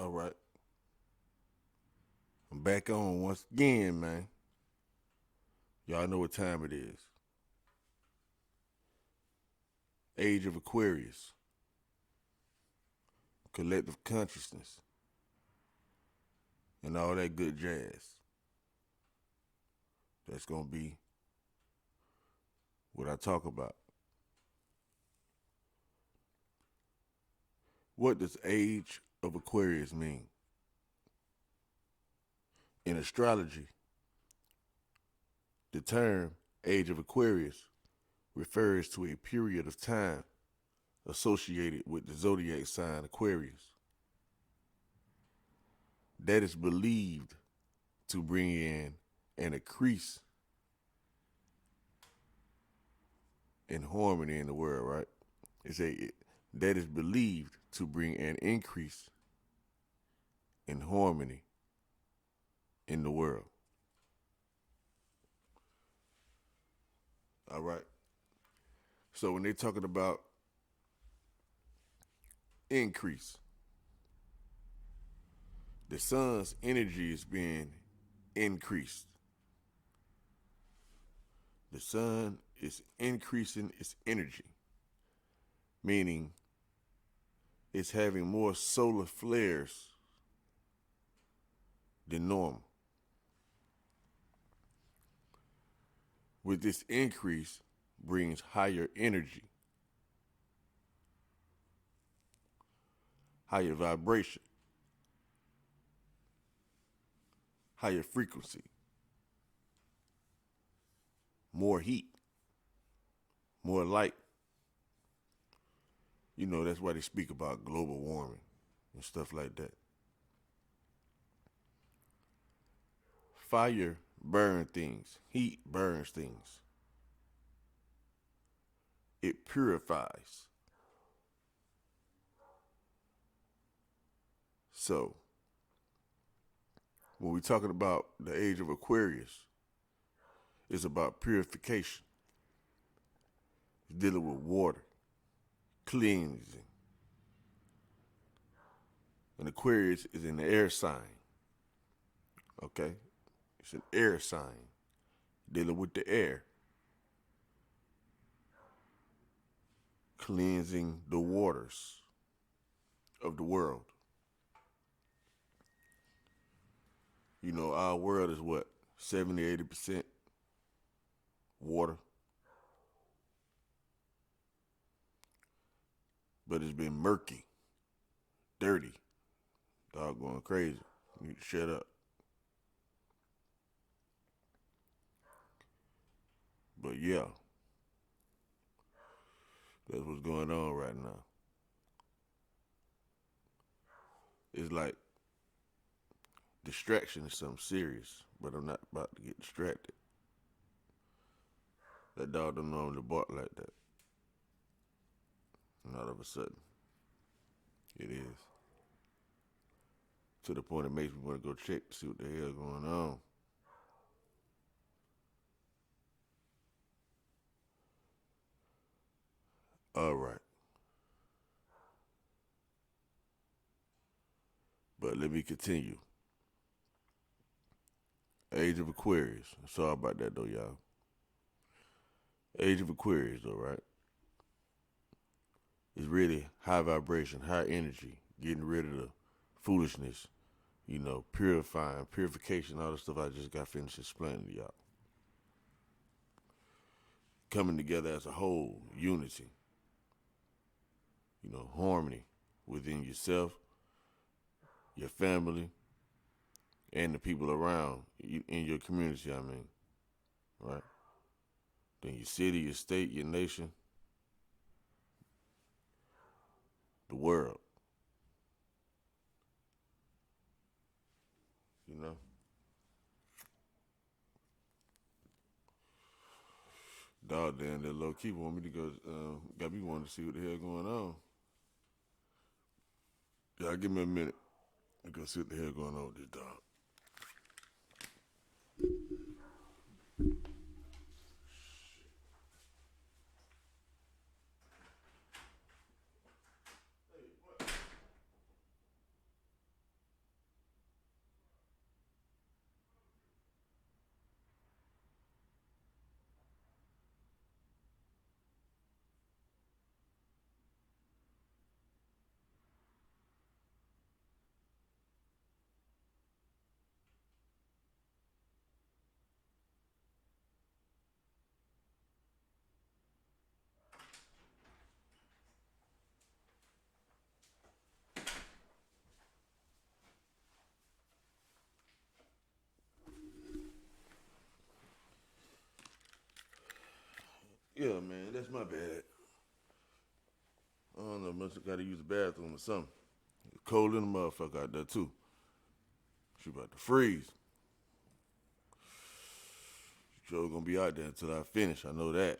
All right. I'm back on once again, man. Y'all know what time it is. Age of Aquarius. Collective consciousness. And all that good jazz. That's going to be what I talk about. What does Age of Aquarius mean? In astrology, the term Age of Aquarius refers to a period of time associated with the zodiac sign Aquarius that is believed to bring in an increase in harmony in the world, right? That is believed to bring an increase in harmony in the world. All right. So when they're talking about increase, the sun's energy is being increased. The sun is increasing its energy, meaning it's having more solar flares than normal. With this increase brings higher energy, higher vibration, higher frequency, more heat, more light. You know, that's why they speak about global warming and stuff like that. Fire burns things. Heat burns things. It purifies. So, when we're talking about the age of Aquarius, it's about purification. It's dealing with water, cleansing. And Aquarius is an air sign. Okay? It's an air sign. Dealing with the air. Cleansing the waters of the world. You know, our world is what? 70-80% water. But it's been murky, dirty, dog going crazy. You need to shut up. But yeah, that's what's going on right now. It's like distraction is something serious, but I'm not about to get distracted. That dog don't normally bark like that. And all of a sudden, it is. To the point it makes me want to go check to see what the hell going on. All right. But let me continue. Age of Aquarius. Sorry about that though, y'all. Age of Aquarius though, right? It's really high vibration, high energy, getting rid of the foolishness, you know, purifying, purification, all the stuff I just got finished explaining to y'all. Coming together as a whole, unity, you know, harmony within yourself, your family, and the people around you, in your community, I mean, right? Then your city, your state, your nation, the world, you know? Dog damn that low key want me to go, got me wanting to see what the hell going on. Y'all give me a minute. I go see what the hell going on with this dog. Yeah, man, that's my bad. I don't know, must have got to use the bathroom or something. It's cold in the motherfucker out there too. She about to freeze. She sure gonna be out there until I finish. I know that.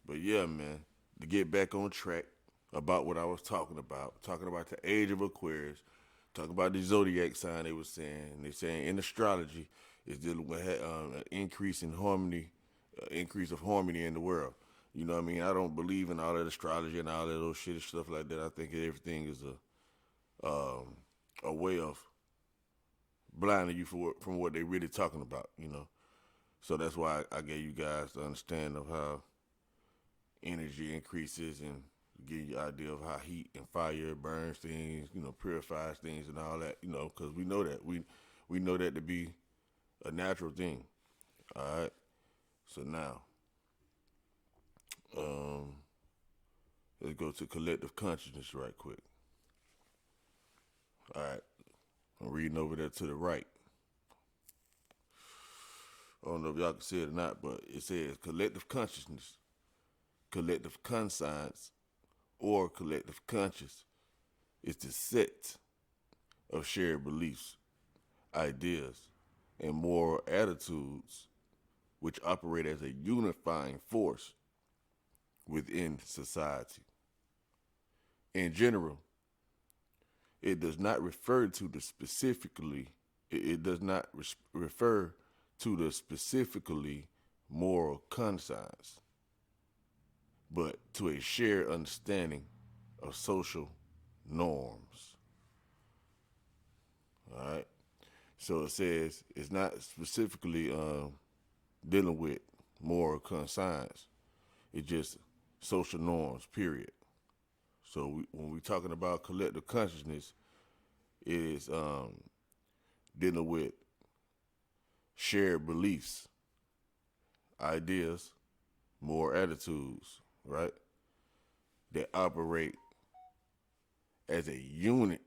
But yeah, man, to get back on track about what I was talking about the age of Aquarius, talking about the zodiac sign they were saying. They saying in astrology is dealing with an increase in harmony, increase of harmony in the world. You know what I mean? I don't believe in all that astrology and all that little shit and stuff like that. I think everything is a way of blinding you from what they really talking about. You know, so that's why I gave you guys the understanding of how energy increases and give you an idea of how heat and fire burns things, you know, purifies things and all that, you know, because we know that. We know that to be a natural thing. All right. So now, um, let's go to collective consciousness right quick. All right. I'm reading over there to the right. I don't know if y'all can see it or not, but it says collective consciousness, collective conscience, or collective conscious is the set of shared beliefs, ideas, and moral attitudes which operate as a unifying force within society. In general, it does not refer to the specifically it does not refer to the specifically moral conscience, but to a shared understanding of social norms. All right. So it says it's not specifically dealing with moral conscience. It's just social norms, period. So when we're talking about collective consciousness, it is dealing with shared beliefs, ideas, moral attitudes, right? That operate as a unit,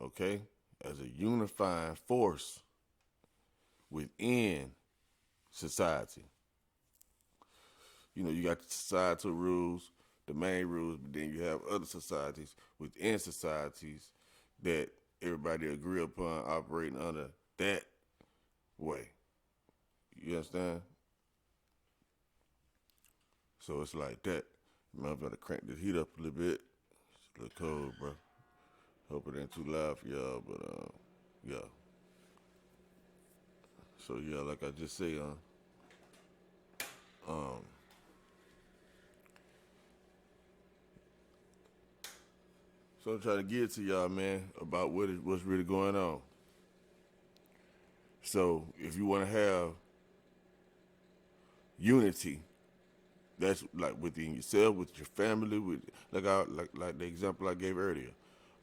okay? As a unifying force within society. You know, you got the societal rules, the main rules, but then you have other societies within societies that everybody agree upon operating under that way. You understand? So it's like that. I'm gonna crank the heat up a little bit. It's a little cold, bro. Hope it ain't too loud for y'all, but yeah. So yeah, like I just say, um, so I'm trying to get to y'all, man, about what's really going on. So if you want to have unity, that's like within yourself, with your family, with like the example I gave earlier,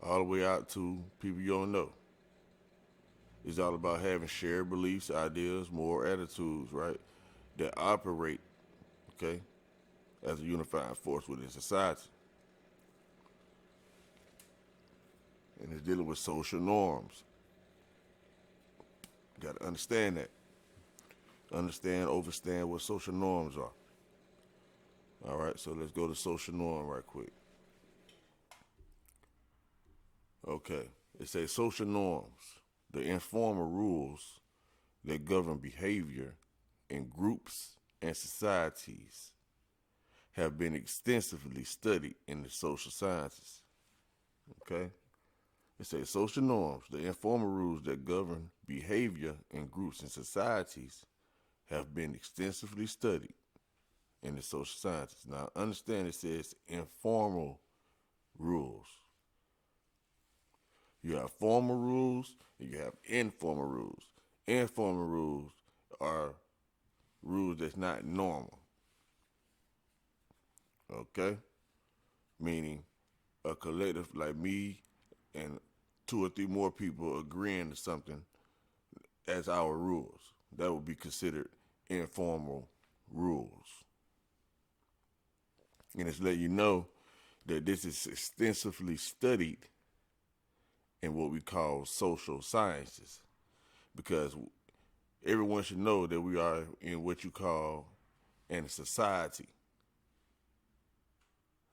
all the way out to people you don't know. It's all about having shared beliefs, ideas, moral attitudes, right? That operate, okay, as a unifying force within society. And it's dealing with social norms. You got to understand that. Overstand what social norms are. All right, so let's go to social norm right quick. Okay, it says social norms, the informal rules that govern behavior in groups and societies, have been extensively studied in the social sciences. Okay, it says social norms, the informal rules that govern behavior in groups and societies, have been extensively studied in the social sciences. Now, understand it says informal rules. You have formal rules and you have informal rules. Informal rules are rules that's not normal. Okay? Meaning a collective like me and two or three more people agreeing to something as our rules. That would be considered informal rules. And it's letting you know that this is extensively studied in what we call social sciences. Because everyone should know that we are in what you call in society.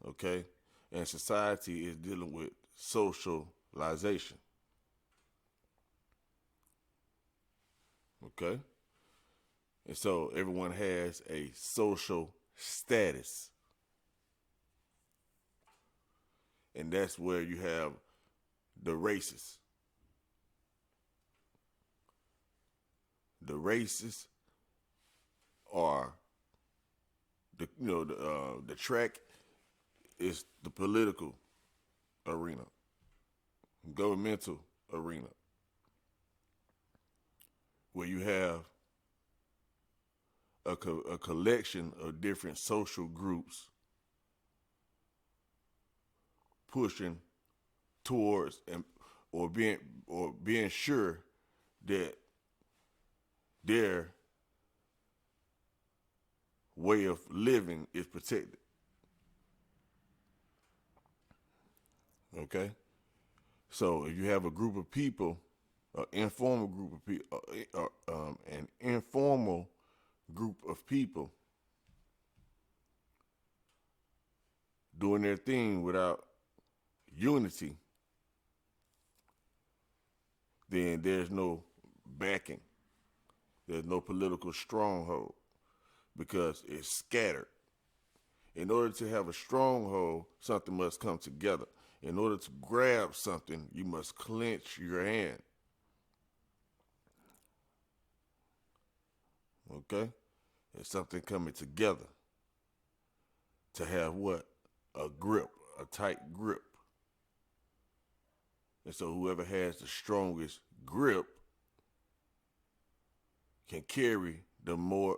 Okay? And society is dealing with socialization. Okay? And so everyone has a social status. And that's where you have the races. The races are the track is the political arena, governmental arena, where you have a collection of different social groups pushing towards or being sure that their way of living is protected. Okay? So if you have a group of people, an informal group of people, an informal group of people doing their thing without unity, then there's no backing. There's no political stronghold because it's scattered. In order to have a stronghold, something must come together. In order to grab something, you must clench your hand. Okay? It's something coming together to have what? A grip, a tight grip. And so whoever has the strongest grip can carry more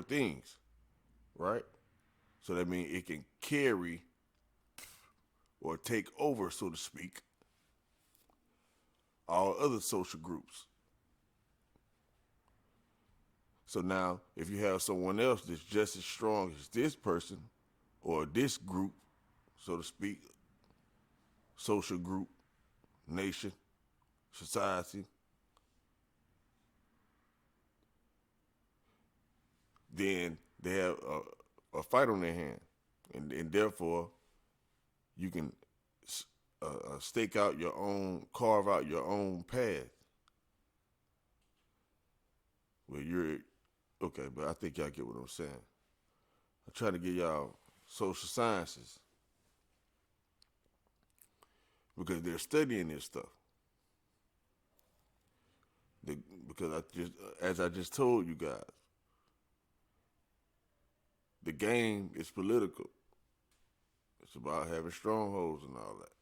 things, right? So that means it can carry or take over, so to speak, all other social groups. So now, if you have someone else that's just as strong as this person or this group, so to speak, social group, nation, society, then they have a fight on their hand. And therefore, you can carve out your own path. Where you're, okay, but I think y'all get what I'm saying. I'm trying to get y'all social sciences because they're studying this stuff. Because as I just told you guys, the game is political. It's about having strongholds and all that.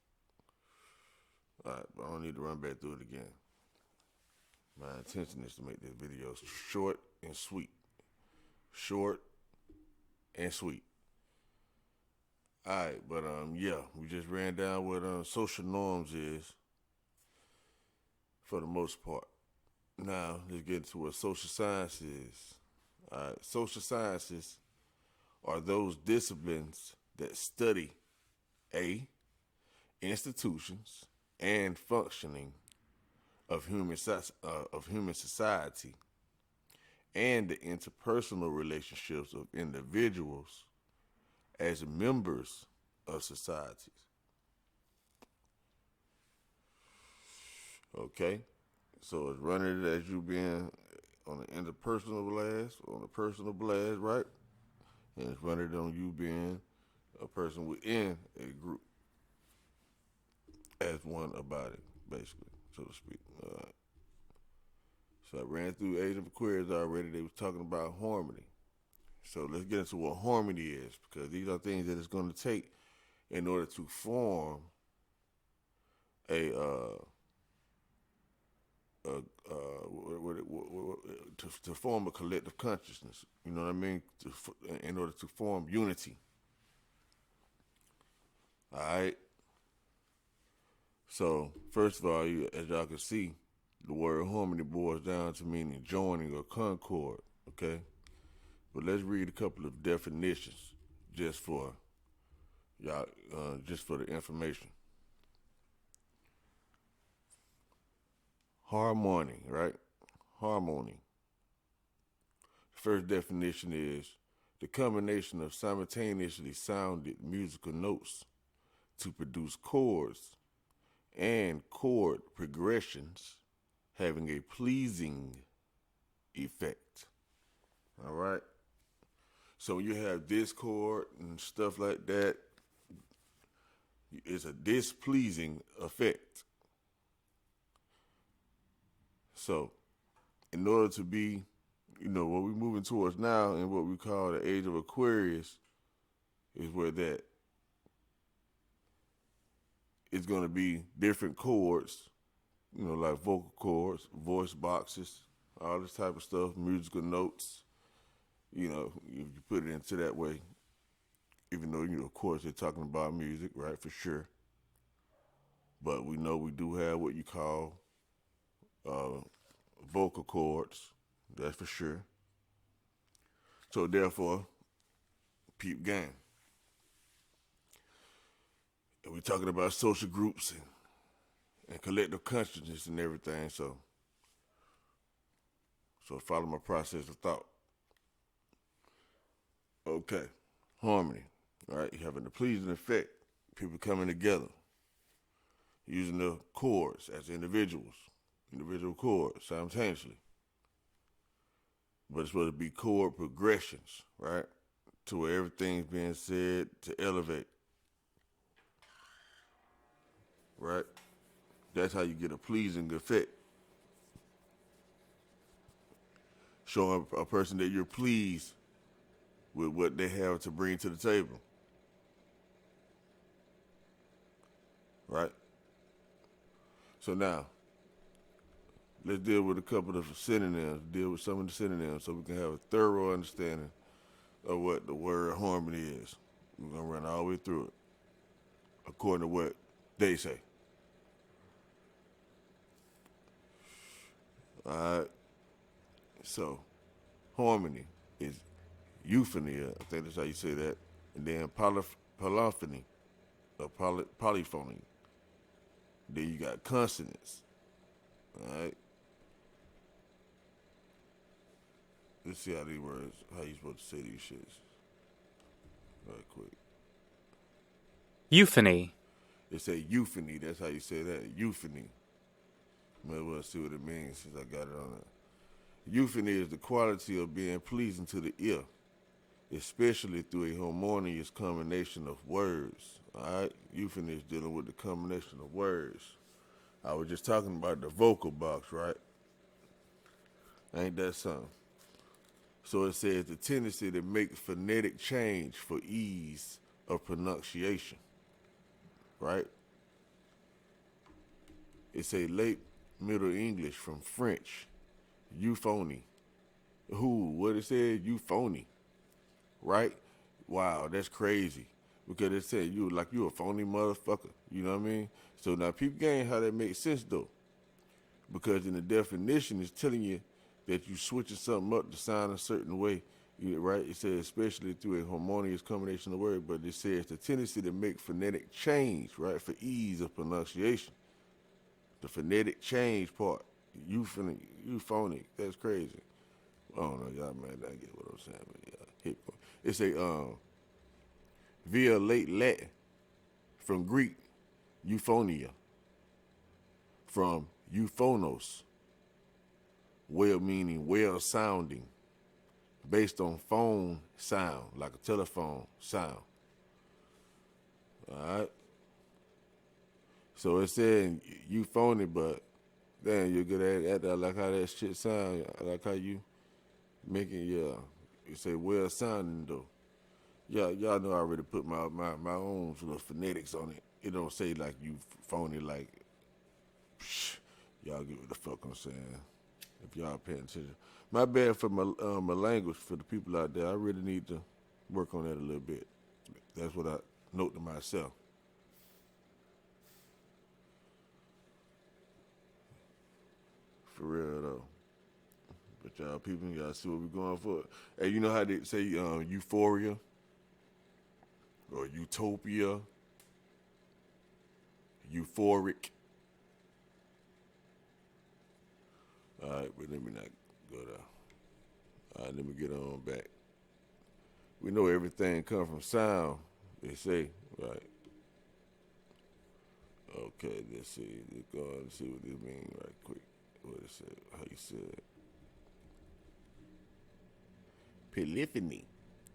All right, but I don't need to run back through it again. My intention is to make this video short and sweet. Short and sweet. All right, but yeah, we just ran down what social norms is for the most part. Now, let's get into what social science is. All right, social sciences are those disciplines that study institutions and functioning of human society and the interpersonal relationships of individuals as members of societies. Okay, so it's running it as you being on the interpersonal blast, right? And it's running it on you being a person within a group as one about it, basically, so to speak. So I ran through Age of Aquarius already. They was talking about harmony. So let's get into what harmony is, because these are things that it's going to take in order to form to form a collective consciousness. You know what I mean? In order to form unity. All right. So first of all, as y'all can see, the word harmony boils down to meaning joining or concord. Okay. But let's read a couple of definitions just for y'all, just for the information. Harmony, right? harmony. The first definition is the combination of simultaneously sounded musical notes to produce chords and chord progressions having a pleasing effect. All right? So you have discord and stuff like that. It's a displeasing effect. So, in order to be, what we're moving towards now and what we call the age of Aquarius is where that it's going to be different chords, like vocal cords, voice boxes, all this type of stuff, musical notes. If you put it into that way, even though, of course, they're talking about music, right, for sure. But we know we do have what you call vocal cords, that's for sure. So therefore, peep game. And we're talking about social groups and collective consciousness and everything, so follow my process of thought. Okay, harmony, right? You're having a pleasing effect, people coming together, using the chords as individual chords simultaneously. But it's supposed to be chord progressions, right? To where everything's being said to elevate, right? That's how you get a pleasing effect. Showing a person that you're pleased with what they have to bring to the table, right? So now, let's deal with a couple of synonyms, deal with some of the synonyms so we can have a thorough understanding of what the word harmony is. We're going to run all the way through it according to what they say. All right. So, harmony is euphony, I think that's how you say that. And then polyphony, or polyphony. Then you got consonants. All right. Let's see how these words, how you supposed to say these shits. Right quick. Euphony. It say euphony. That's how you say that. Euphony. Might as well see what it means since I got it on there. Euphony is the quality of being pleasing to the ear, especially through a harmonious combination of words. All right? Euphony is dealing with the combination of words. I was just talking about the vocal box, right? Ain't that something? So it says the tendency to make phonetic change for ease of pronunciation, right? It's a late Middle English from French, euphony. What it said, euphony, right? Wow, that's crazy. Because it said you a phony motherfucker, you know what I mean? So now people gain how that makes sense though. Because in the definition it's telling you that you switching something up to sound a certain way, right? It says especially through a harmonious combination of words, but it says the tendency to make phonetic change, right, for ease of pronunciation. The phonetic change part, euphonic, that's crazy. I don't know, y'all might not get what I'm saying, but it's a via late Latin from Greek, euphonia, from euphonos, well meaning well sounding, based on phone sound, like a telephone sound. All right. So it's saying euphony, but damn, you're good at that. I like how that shit sound. I like how you making you say well sounding though. Y'all know I already put my own little phonetics on it. It don't say like you phony like. Y'all get what the fuck I'm saying. If y'all paying attention. My bad for my language for the people out there. I really need to work on that a little bit. That's what I note to myself. For real though. But y'all people, y'all see what we're going for. Hey, you know how they say euphoria or utopia, euphoric. All right, but let me not go there. All right, let me get on back. We know everything comes from sound, they say, right? Okay, let's see. Let's go and see what this means right quick. What it said, how you said. Polyphony.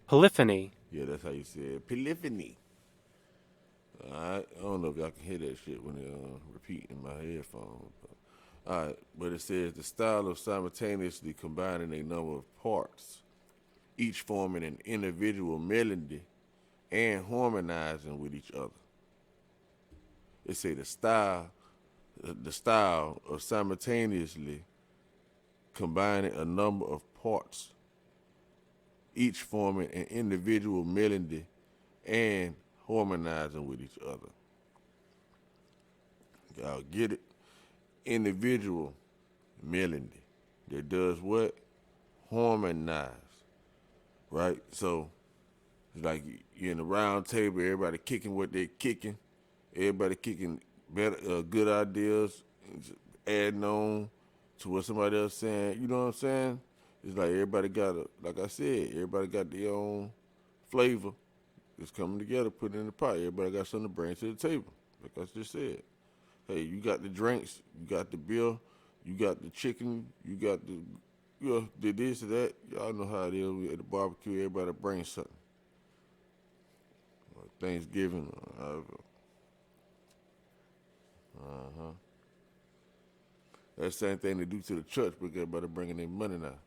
Polyphony. Yeah, that's how you say it. Polyphony. All right. I don't know if y'all can hear that shit when it repeat in my headphones. All right, but it says the style of simultaneously combining a number of parts, each forming an individual melody and harmonizing with each other. It say the style of simultaneously combining a number of parts, each forming an individual melody and harmonizing with each other. Y'all get it? Individual melody that does what? Harmonize, right? So it's like you're in a round table, everybody kicking what they're kicking, everybody kicking better, good ideas, adding on to what somebody else saying. You know what I'm saying? It's like everybody got like I said, everybody got their own flavor. It's coming together, put it in the pot. Everybody got something to bring to the table, like I just said. Hey, you got the drinks, you got the beer, you got the chicken, you got the this or that. Y'all know how it is. We at the barbecue, everybody brings something. Or Thanksgiving, or however. Uh-huh. That's the same thing they do to the church, but everybody bringing their money now.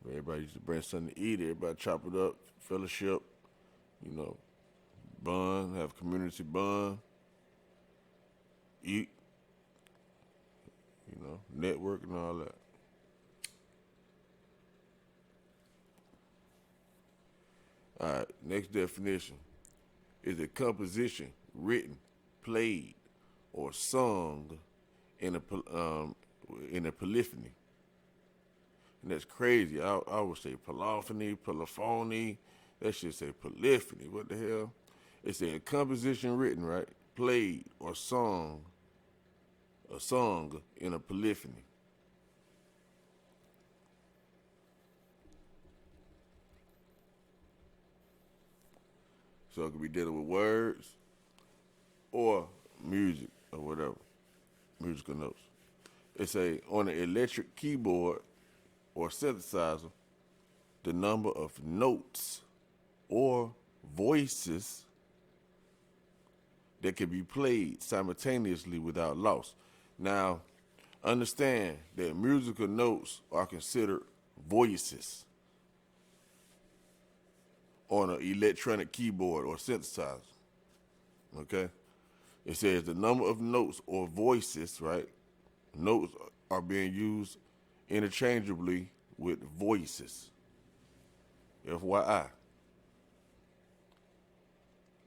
Everybody used to bring something to eat. Everybody chop it up, fellowship, you know, bond, have community bond, eat, you know, network and all that. All right, next definition is a composition written, played, or sung in a polyphony. And that's crazy. I would say polyphony. That should say polyphony. What the hell? It's a composition written, right? Played or sung, a song in a polyphony. So it could be dealing with words or music or whatever, musical notes. It's on an electric keyboard or synthesizer, the number of notes or voices that can be played simultaneously without loss. Now, understand that musical notes are considered voices on an electronic keyboard or synthesizer. Okay? It says the number of notes or voices, right? Notes are being used interchangeably with voices. FYI.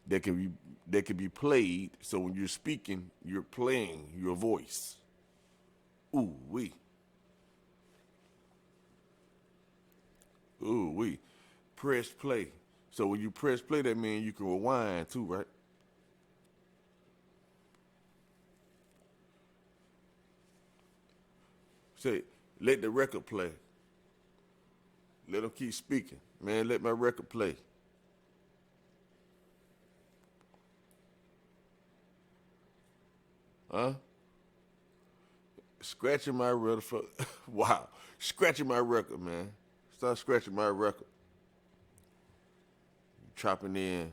That can be played, so when you're speaking, you're playing your voice. Ooh wee. Ooh wee. Press play. So when you press play, that means you can rewind too, right? Say, let the record play. Let them keep speaking. Man, let my record play. Huh? Scratching my record. Wow. Scratching my record, man. Start scratching my record. Chopping in.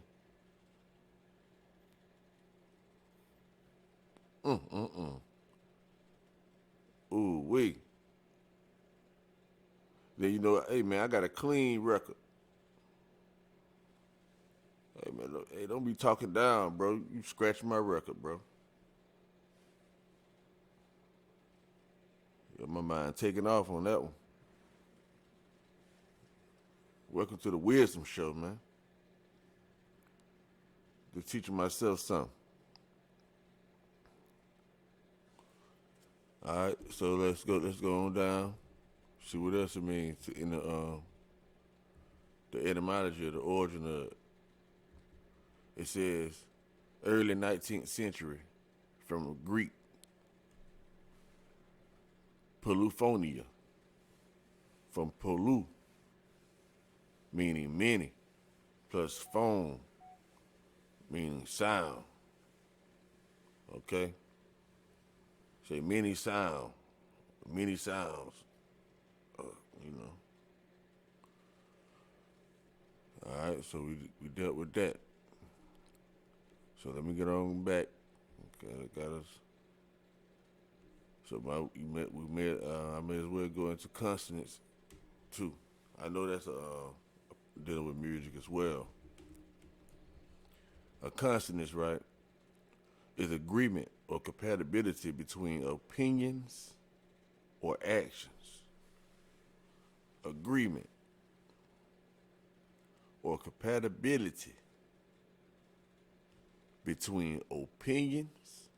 Ooh, wee. Then you know, hey man, I got a clean record. Hey man, look, hey, don't be talking down, bro. You scratching my record, bro. Got my mind taking off on that one. Welcome to the Wisdom Show, man. Just teaching myself something. All right, so let's go. Let's go on down. See what else it means in the etymology of the origin of it. It says early 19th century from Greek polyphonia, from pollu, meaning many, plus phone, meaning sound. Okay? Say many sounds, uh, you know. All right, so we dealt with that. So let me get on back. Okay, got us. So I may as well go into consonants too. I know that's dealing with music as well. A consonant, right, is agreement or compatibility between opinions or actions. Agreement or compatibility between opinions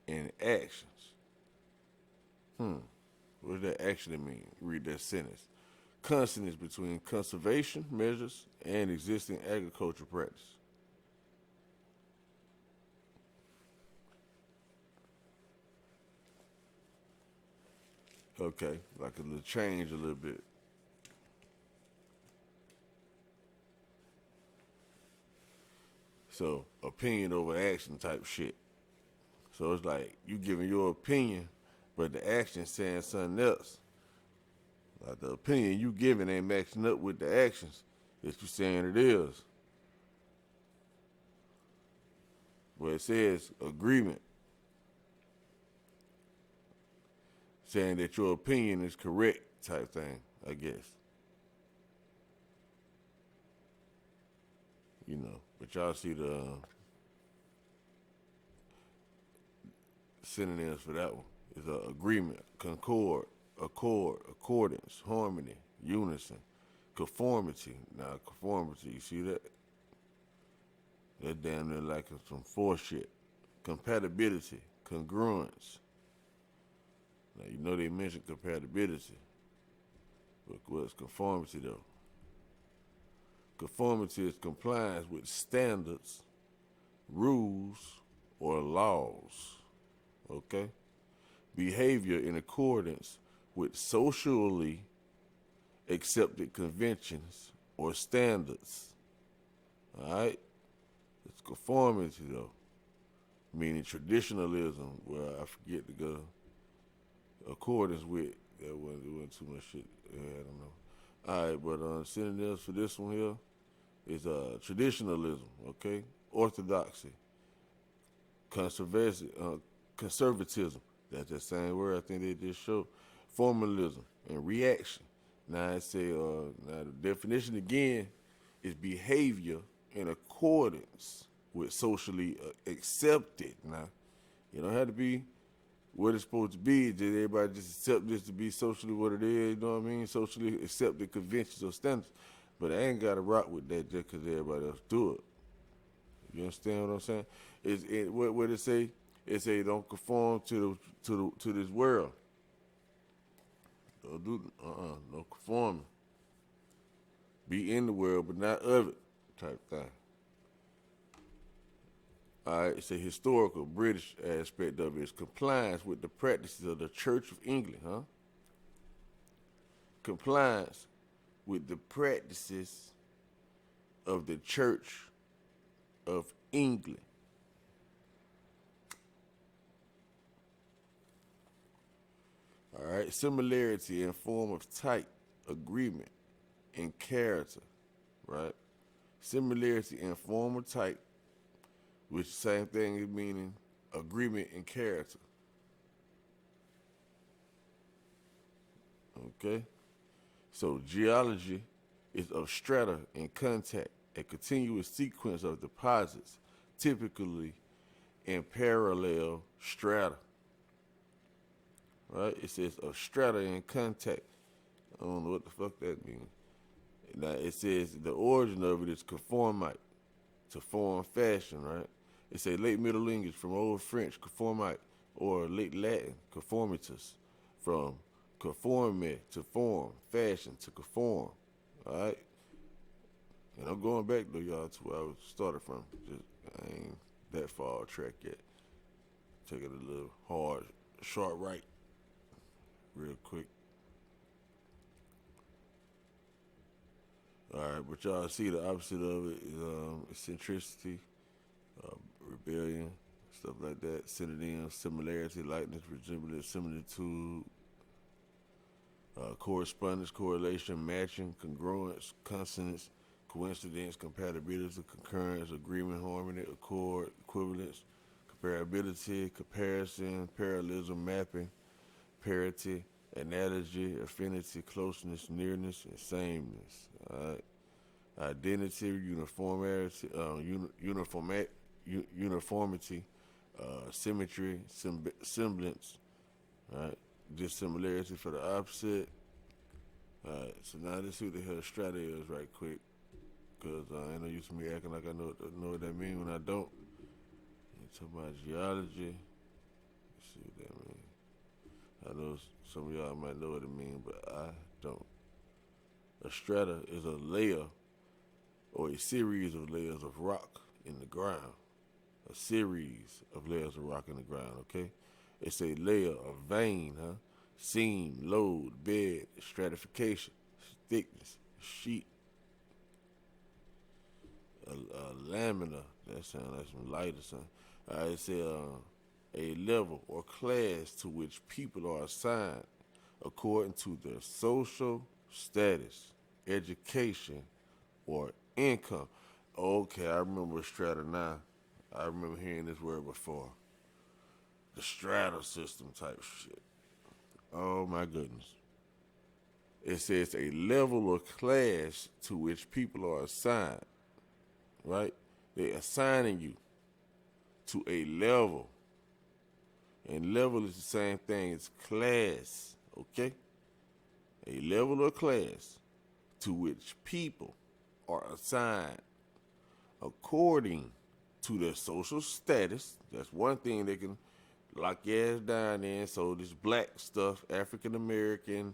and actions. What does that actually mean? Read that sentence. Consonants between conservation measures and existing agriculture practice. Okay, like a little change a little bit. So opinion over action type shit. So it's like you giving your opinion, but the action saying something else. Like the opinion you giving ain't matching up with the actions that you saying it is. But it says agreement, saying that your opinion is correct type thing, I guess. You know, but y'all see the synonyms for that one. It's agreement, concord, accord, accordance, harmony, unison, conformity. Now, conformity, you see that? That damn near like some force shit. Compatibility, congruence. Now, you know they mentioned compatibility. But what's conformity, though? Conformity is compliance with standards, rules, or laws. Okay? Behavior in accordance with socially accepted conventions or standards. All right? It's conformity, though, meaning traditionalism, where I forget to go. Accordance with, that wasn't too much shit. Yeah, I don't know. All right, but synonyms for this one here is traditionalism, okay? Orthodoxy, conservatism. That's the same word I think they just showed. Formalism and reaction. Now I say, now the definition again is behavior in accordance with socially accepted. Now, you don't have to be what it's supposed to be. Just everybody just accept this to be socially what it is. You know what I mean? Socially accepted conventions or standards. But I ain't got to rock with that just because everybody else do it. You understand what I'm saying? What it say? It say don't conform to this world. Don't do no conforming. Be in the world but not of it, type thing. All right, it's a historical British aspect of it. It's compliance with the practices of the Church of England, huh? Compliance with the practices of the Church of England. All right, similarity in form of type, agreement, and character, right? Similarity in form of type, which same thing is meaning agreement and character. Okay? So geology is of strata in contact, a continuous sequence of deposits, typically in parallel strata. Right? It says of strata in contact. I don't know what the fuck that means. Now it says the origin of it is conformite, to form fashion, right? It says late Middle English from Old French conformite, or late Latin conformitas, from conforme to form, fashion to conform. All right? And I'm going back though, y'all, to where I started from. Just I ain't that far off track yet. Take it a little hard, sharp right. real quick. All right, but y'all see the opposite of it is eccentricity, rebellion, stuff like that. Synonym, similarity, likeness, resemblance, similitude, correspondence, correlation, matching, congruence, consonance, coincidence, compatibility, concurrence, agreement, harmony, accord, equivalence, comparability, comparison, parallelism, mapping, parity, analogy, affinity, closeness, nearness, and sameness. All right. Identity, uniformity, uniformity, symmetry, semblance, right? Dissimilarity for the opposite. All right, so now let's see what the hell strata is right quick, because I ain't no use of me acting like I know what that means when I don't. You talking about geology? Let's see what that means. I know some of y'all might know what it means, but I don't. A strata is a layer or a series of layers of rock in the ground. A series of layers of rock in the ground, okay? It's a layer of vein, seam, load, bed, stratification, thickness, sheet, a lamina. That sounds like some light or something. It's a level or class to which people are assigned according to their social status, education, or income. Okay, I remember strata now. I remember hearing this word before. The strata system type shit. Oh my goodness. It says a level or class to which people are assigned, right? They're assigning you to a level. And level is the same thing as class, okay? A level or class to which people are assigned according to their social status. That's one thing they can lock your ass down in. So this black stuff, African American,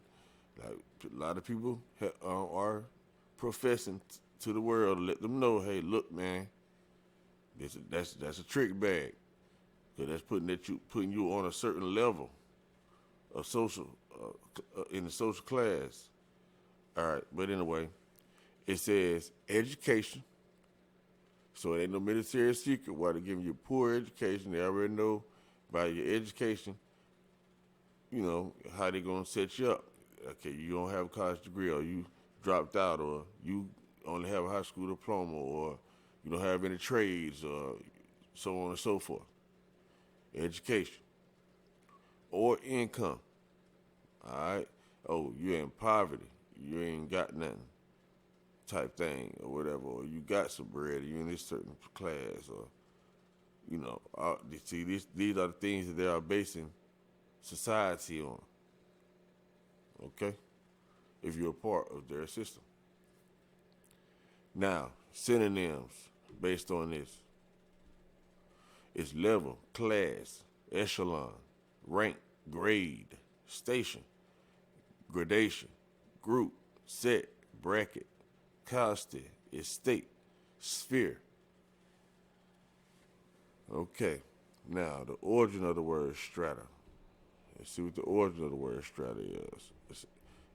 like a lot of people are professing to the world to let them know, hey, look, man, that's a trick bag, because that's putting you on a certain level of social in the social class. All right, but anyway, it says education. So it ain't no military secret why they're giving you poor education. They already know by your education, how they gonna set you up. Okay, you don't have a college degree, or you dropped out, or you only have a high school diploma, or you don't have any trades, or so on and so forth. Education or income. All right. Oh, you're in poverty. You ain't got nothing. Type thing, or whatever. Or you got some bread. You in this certain class, or see, these are the things that they are basing society on. Okay, if you're a part of their system. Now, synonyms based on this. It's level, class, echelon, rank, grade, station, gradation, group, set, bracket, caste, estate, sphere. Okay, now the origin of the word strata. Let's see what the origin of the word strata is.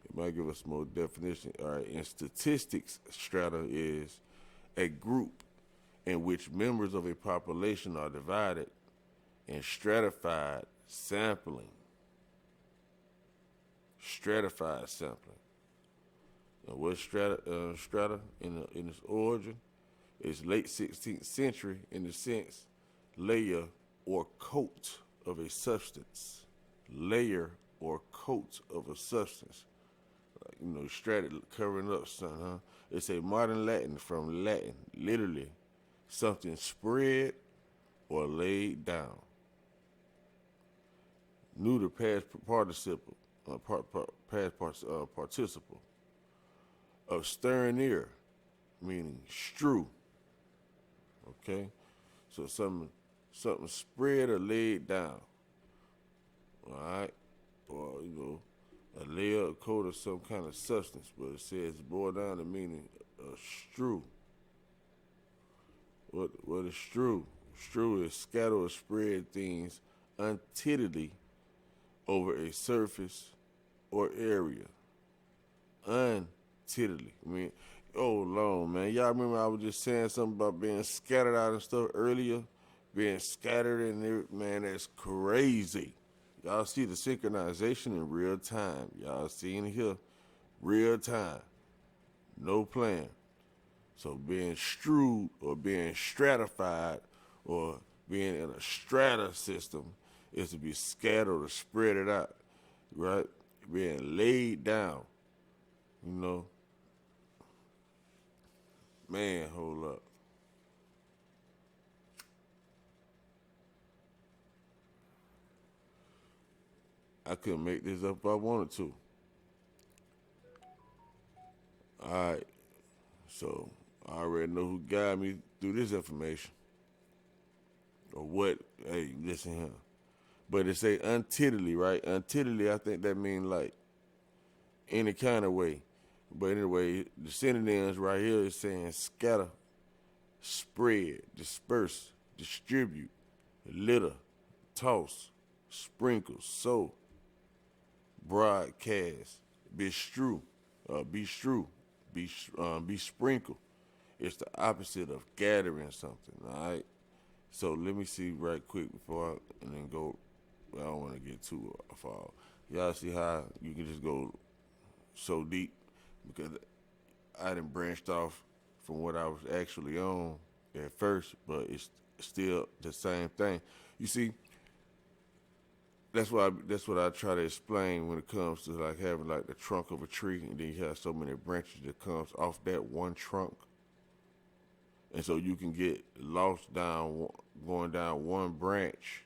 It might give us more definition. All right, in statistics, strata is a group in which members of a population are divided in stratified sampling. Stratified sampling. Now, what's strata in its origin? It's late 16th century in the sense layer or coat of a substance. Layer or coat of a substance. Like, strata, covering up something, huh? It's a modern Latin from Latin, literally, something spread or laid down. Neuter past participle, participle of sterner, meaning strew. Okay, so something spread or laid down. All right, or a layer or coat of some kind of substance, but it says boiled down to meaning strew. What is strew? Strew is scatter or spread things untidily over a surface or area. Untitly. I mean, oh Lord, man. Y'all remember I was just saying something about being scattered out and stuff earlier? Being scattered and man, that's crazy. Y'all see the synchronization in real time. Y'all seeing it here, real time. No plan. So being strewed or being stratified or being in a strata system is to be scattered or spread it out, right? Being laid down, you know. Man, hold up. I couldn't make this up if I wanted to. All right, so I already know who guided me through this information or what. Hey, listen here. But it say untitly, right? Untitly, I think that means like any kind of way. But anyway, the synonyms right here is saying scatter, spread, disperse, distribute, litter, toss, sprinkle, sow, broadcast, bestrew, be sprinkled. It's the opposite of gathering something. All right. So let me see right quick before and then go. I don't want to get too far. Y'all see how you can just go so deep because I done branched off from what I was actually on at first, but it's still the same thing. You see, that's what I try to explain when it comes to like having like the trunk of a tree, and then you have so many branches that comes off that one trunk, and so you can get lost going down one branch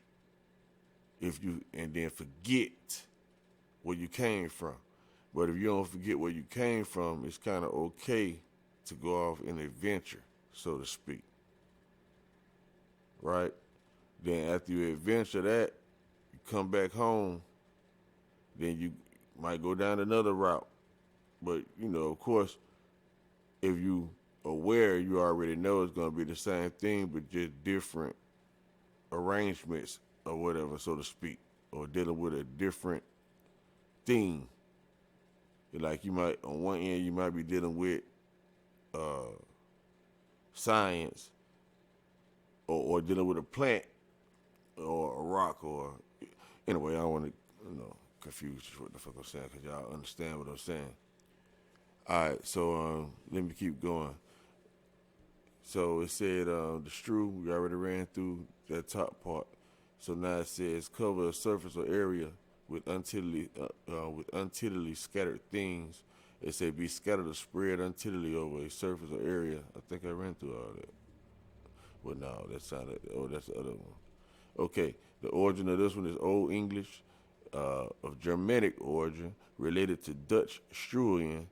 if you and then forget where you came from. But if you don't forget where you came from, it's kind of okay to go off an adventure, so to speak, right? Then after you adventure that, you come back home, then you might go down another route. But you know, of course, if you aware, you already know it's gonna be the same thing, but just different arrangements or whatever, so to speak, or dealing with a different thing. Like you might on one end, you might be dealing with uh, science, or dealing with a plant or a rock, or anyway, I don't want to confuse what the fuck I'm saying because y'all understand what I'm saying. All right, so let me keep going. So it said the strew, we already ran through that top part. So now it says cover a surface or area with untillily scattered things. It said be scattered or spread untillily over a surface or area. I think I ran through all that. Well, no, that's not it. Oh, that's the other one. Okay, the origin of this one is Old English of Germanic origin, related to Dutch struyen,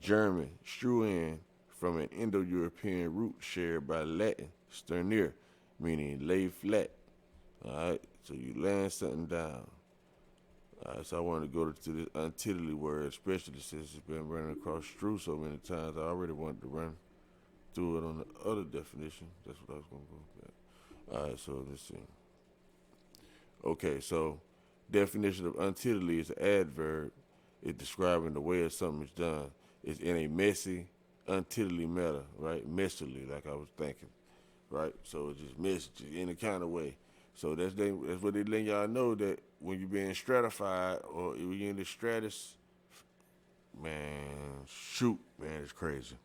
German struyen, from an Indo-European root shared by Latin sternere, meaning lay flat. All right, so you laying something down. All right, so I wanted to go to this untitly word, especially since it's been running across strew so many times. I already wanted to run through it on the other definition. That's what I was going to go with. All right, so let's see. Okay, so definition of untitly is an adverb. It's describing the way something is done. It's in a messy, untitly manner, right? Messily, like I was thinking, right? So it's just messy in a kind of way. So that's what they letting y'all know that when you're being stratified or when you're in the stratus, man, shoot, man, it's crazy.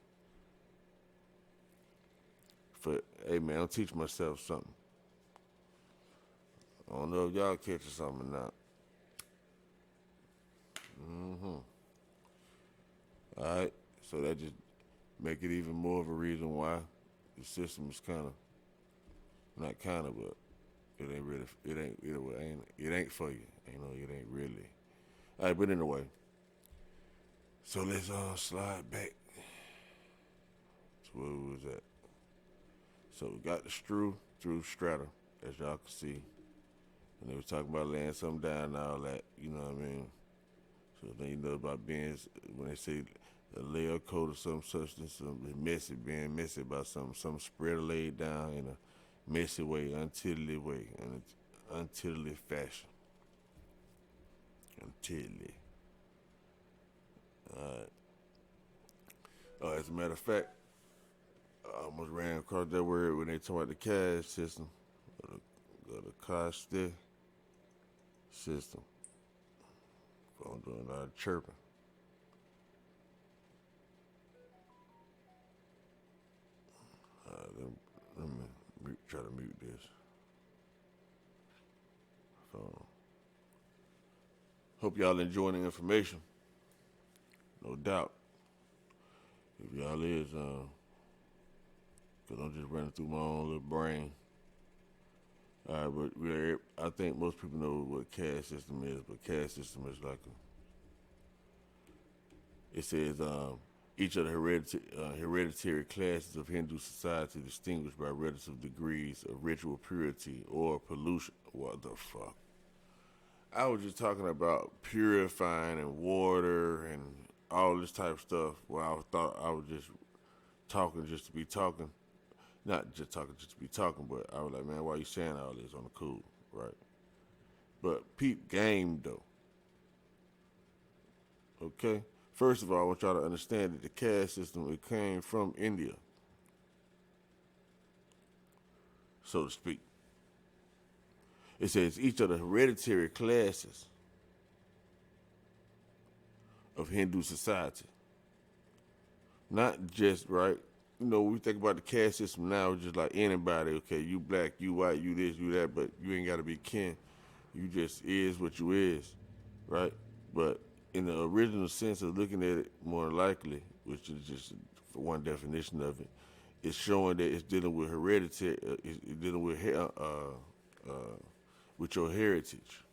Hey man, I'm teaching myself something. I don't know if y'all catching something or not. All right, so that just make it even more of a reason why the system is kind of not kind of, but it ain't really, it ain't for you. You know, it ain't really. All right, but anyway, so let's slide back to where we was at. So we got the strew through strata, as y'all can see, and they was talking about laying something down and all that. You know what I mean? So then you know about being when they say a layer coat of some substance, messy, being messy about some spread or laid down in a messy way, untidily way, in an untidily fashion. Untidily. As a matter of fact, I almost ran across that word when they talk about the caste system, or the caste system. I'm doing a lot of chirping. Let me try to mute this. So, hope y'all enjoying the information. No doubt. If y'all is, because I'm just running through my own little brain. But I think most people know what caste system is, but caste system is like it says each of the hereditary classes of Hindu society distinguished by relative degrees of ritual purity or pollution. What the fuck? I was just talking about purifying and water and all this type of stuff. Well, I thought I was just talking just to be talking. Not just talking just to be talking, but I was like, man, why you saying all this on the cool, right? But peep game, though. Okay? First of all, I want y'all to understand that the caste system, it came from India, so to speak. It says each of the hereditary classes of Hindu society. Not just, right? You know, we think about the caste system now, just like anybody. Okay, you black, you white, you this, you that, but you ain't got to be kin. You just is what you is, right? But in the original sense of looking at it more likely, which is just for one definition of it, it's showing that it's dealing with hereditary, it's dealing with your heritage.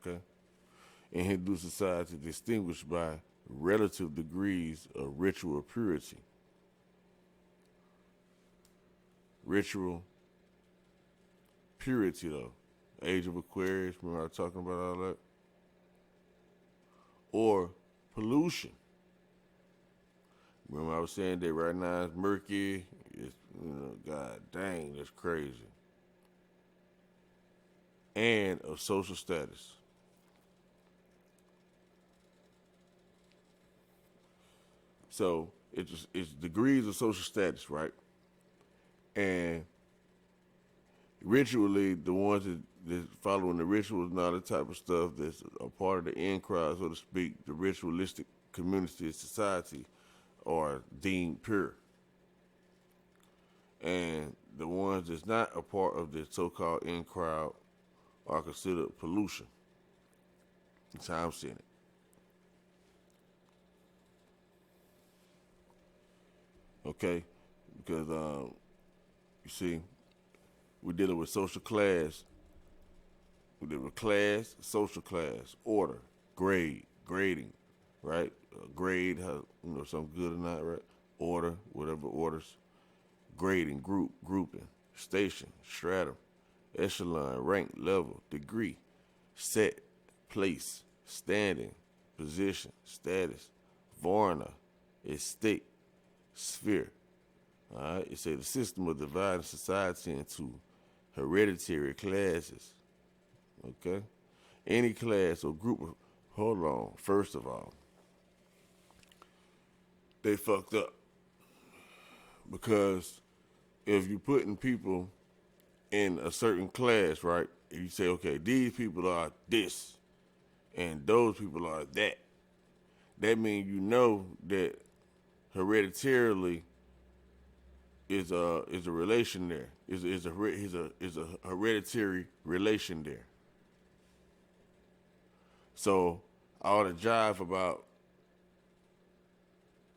Okay? In Hindu society, distinguished by relative degrees of ritual purity. Ritual purity, though. Age of Aquarius, remember I was talking about all that? Or pollution. Remember I was saying that right now it's murky. It's, God dang, that's crazy. And of social status. So it's degrees of social status, right? And ritually, the ones that's following the rituals and all that type of stuff that's a part of the in crowd, so to speak, the ritualistic community society are deemed pure. And the ones that's not a part of the so-called in crowd are considered pollution. That's how I'm seeing it. Okay? Because, you see, we're dealing with social class. We're dealing with class, social class, order, grading, right? Grade, something good or not, right? Order, whatever orders. Grading, grouping, station, stratum, echelon, rank, level, degree, set, place, standing, position, status, varna, estate, sphere. All right, it says the system of dividing society into hereditary classes. Okay, any class or group of, hold on. First of all, they fucked up because if you're putting people in a certain class, right? And you say, okay, these people are this, and those people are that. That means you know that hereditarily is a relation there. Is a hereditary relation there. So all the jive about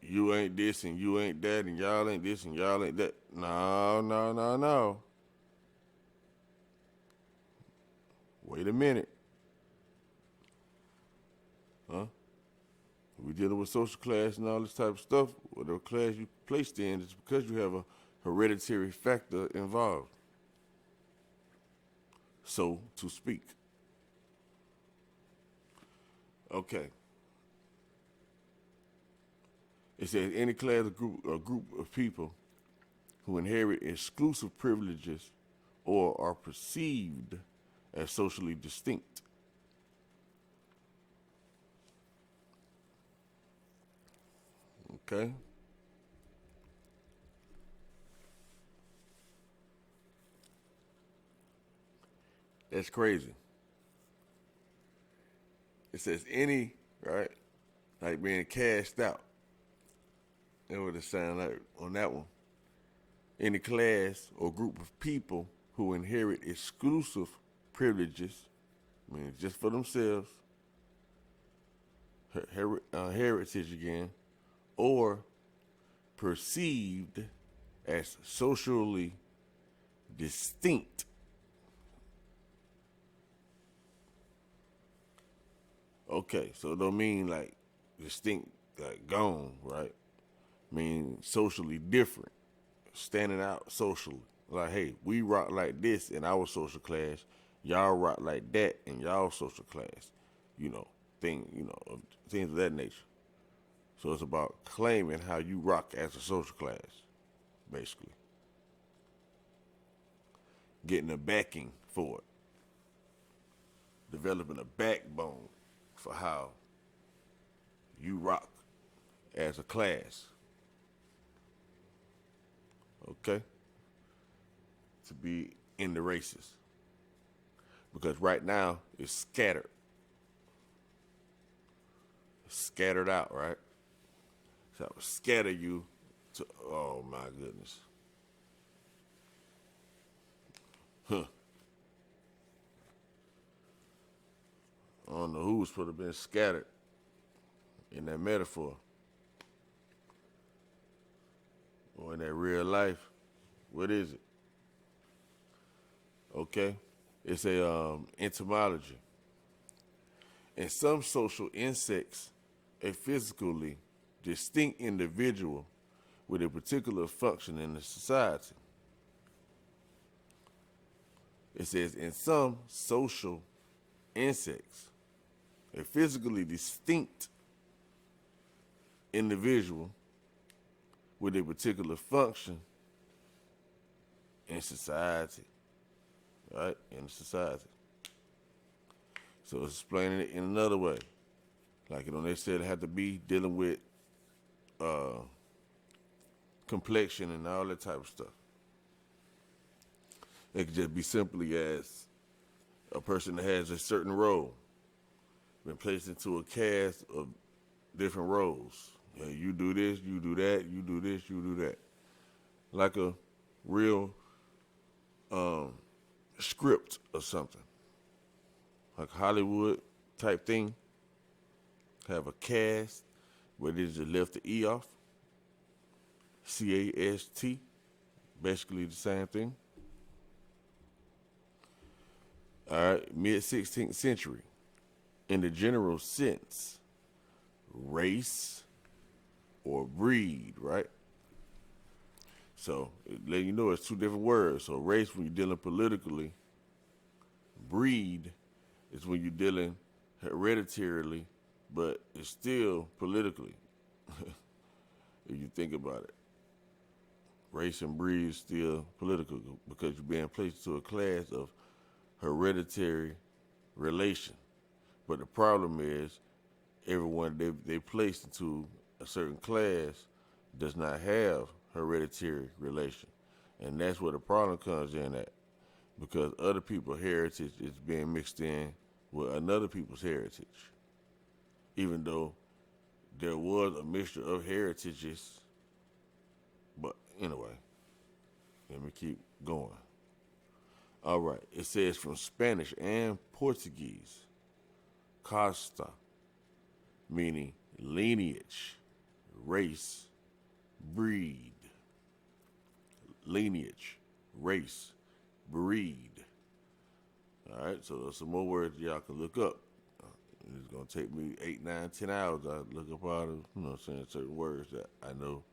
you ain't this and you ain't that and y'all ain't this and y'all ain't that. No. Wait a minute. Huh? We're dealing with social class and all this type of stuff. Whatever class you placed in, it's because you have a hereditary factor involved. So to speak. Okay. It says any class or group of people who inherit exclusive privileges or are perceived as socially distinct. Okay? That's crazy. It says any, right? Like being cashed out. That would it sound like on that one. Any class or group of people who inherit exclusive privileges, I mean, just for themselves, heritage again, or perceived as socially distinct. Okay, so it don't mean like distinct, like gone, right? Mean socially different, standing out socially. Like, hey, we rock like this in our social class. Y'all rock like that in y'all social class. You know, things of that nature. So it's about claiming how you rock as a social class, basically. Getting a backing for it. Developing a backbone for how you rock as a class. Okay? To be in the races. Because right now it's scattered. It's scattered out, right? So I would scatter you to, oh my goodness. Huh. I don't know who was supposed to have been scattered in that metaphor or in that real life. What is it? Okay. It's a entomology. In some social insects, a physically distinct individual with a particular function in the society. It says in some social insects, a physically distinct individual with a particular function in society, right? In society. So it's explaining it in another way. Like, they said it had to be dealing with complexion and all that type of stuff. It could just be simply as a person that has a certain role, been placed into a cast of different roles. You do this, you do that, you do this, you do that. Like a real script or something. Like Hollywood type thing. Have a cast where they just left the E off. CAST. Basically the same thing. All right, mid-16th century. In the general sense, race or breed, right? So, letting you know it's two different words. So, race when you're dealing politically, breed is when you're dealing hereditarily, but it's still politically, if you think about it. Race and breed is still political because you're being placed to a class of hereditary relation. But the problem is everyone they placed into a certain class does not have hereditary relation. And that's where the problem comes in at. Because other people's heritage is being mixed in with another people's heritage. Even though there was a mixture of heritages. But anyway, let me keep going. All right, it says from Spanish and Portuguese, casta, meaning lineage, race, breed. Lineage, race, breed. All right, so there's some more words y'all can look up. It's going to take me 8, 9, 10 hours. I look up all the, saying certain words that I know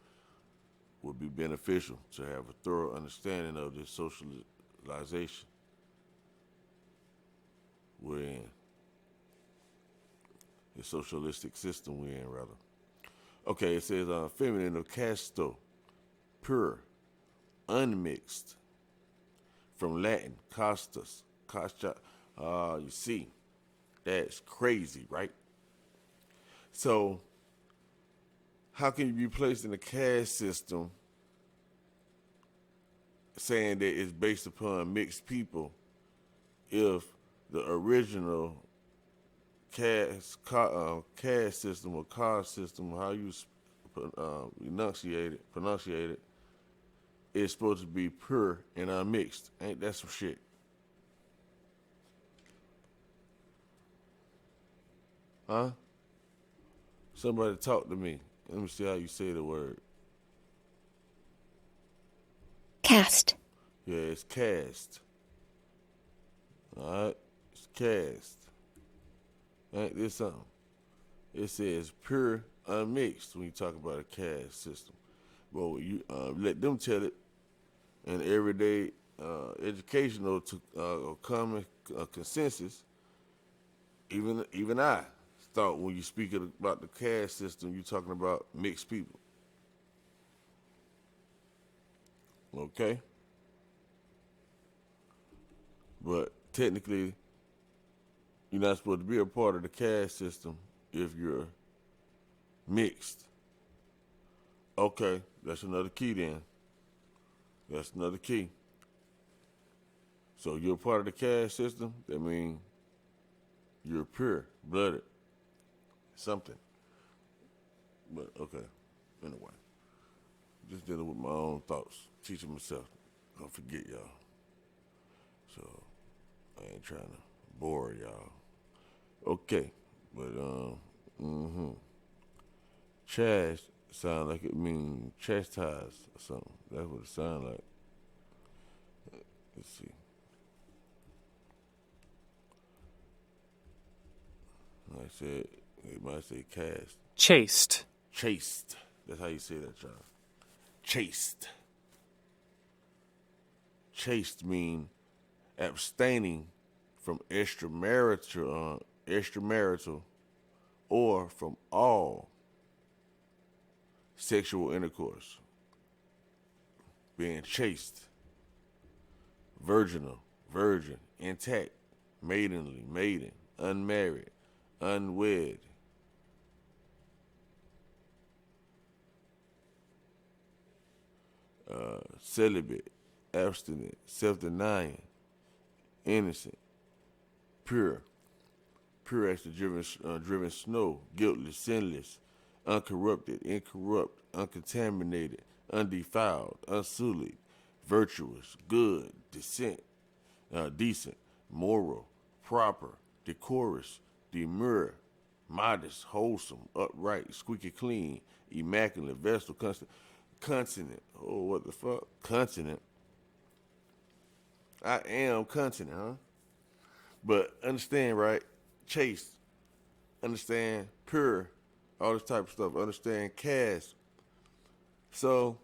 would be beneficial to have a thorough understanding of this socialization we're in. The socialistic system we're in, rather. Okay, it says feminine of casto, pure, unmixed. From Latin, castus, castra. You see, that's crazy, right? So, how can you be placed in a caste system saying that it's based upon mixed people if the original caste system or caste system, how you pronunciate it, is supposed to be pure and unmixed? Ain't that some shit? Huh? Somebody talk to me. Let me see how you say the word. Cast. Yeah, it's cast. All right? It's cast. Ain't this something? It says pure, unmixed when you talk about a caste system. Well, you let them tell it in everyday educational common consensus. Even I thought when you speak about the caste system, you're talking about mixed people. Okay? But technically, you're not supposed to be a part of the caste system if you're mixed. Okay, that's another key then. That's another key. So you're a part of the caste system, that means you're pure blooded. Something. But okay. Anyway. Just dealing with my own thoughts. Teaching myself. Don't forget y'all. So I ain't trying to bore y'all. Okay. But Chast sound like it means chastise or something. That's what it sounds like. Let's see. Like I said, it might say cast. Chaste. Chaste. That's how you say that, y'all. Chaste. Chaste mean abstaining from extramarital or from all sexual intercourse. Being chaste. Virginal, virgin, intact, maidenly, maiden, unmarried, unwed. Celibate, abstinent, self-denying, innocent, pure as the driven snow, guiltless, sinless, uncorrupted, incorrupt, uncontaminated, undefiled, unsullied, virtuous, good, decent, moral, proper, decorous, demure, modest, wholesome, upright, squeaky clean, immaculate, vestal, consonant. Oh, what the fuck? Consonant. I am consonant, huh? But understand, right? Chaste. Understand pure. All this type of stuff. Understand caste. So,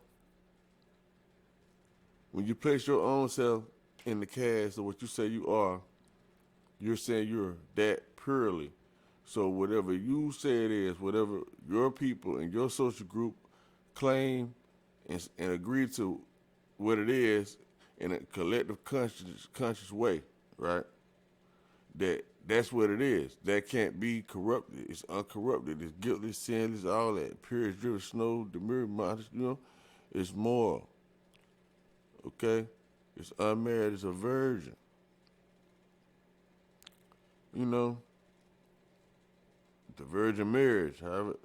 when you place your own self in the caste of what you say you are, you're saying you're that purely. So whatever you say it is, whatever your people and your social group claim and agree to what it is in a collective conscious way, right? That's what it is. That can't be corrupted. It's uncorrupted. It's guiltless, sinless, all that. Pure as driven snow, demure, modest, it's moral. Okay? It's unmarried. It's a virgin. The virgin marriage. However,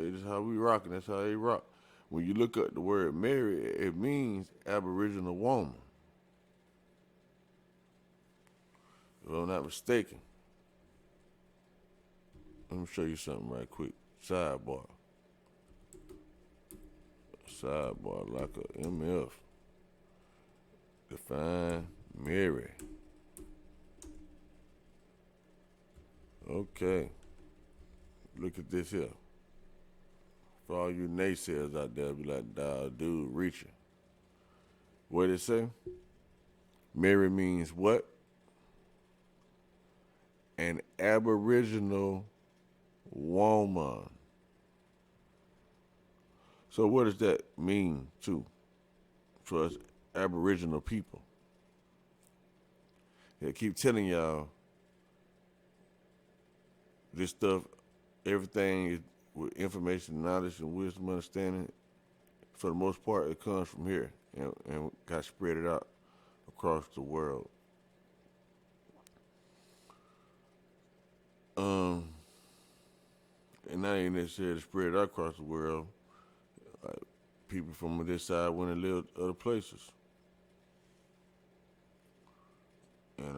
it's how we rockin'. That's how they rock. When you look at the word marry, it means Aboriginal woman. If I'm not mistaken. Let me show you something right quick. Sidebar. Like a MF. Define marry. Okay. Look at this here. For all you naysayers out there, be like, dude, reaching. What did it say? Marry means what? An Aboriginal woman. So what does that mean for us Aboriginal people? I keep telling y'all this stuff, everything with information, knowledge, and wisdom, understanding, for the most part, it comes from here and got spread it out across the world. Um, and not even necessarily spread it out across the world. Like, people from this side went and lived other places. And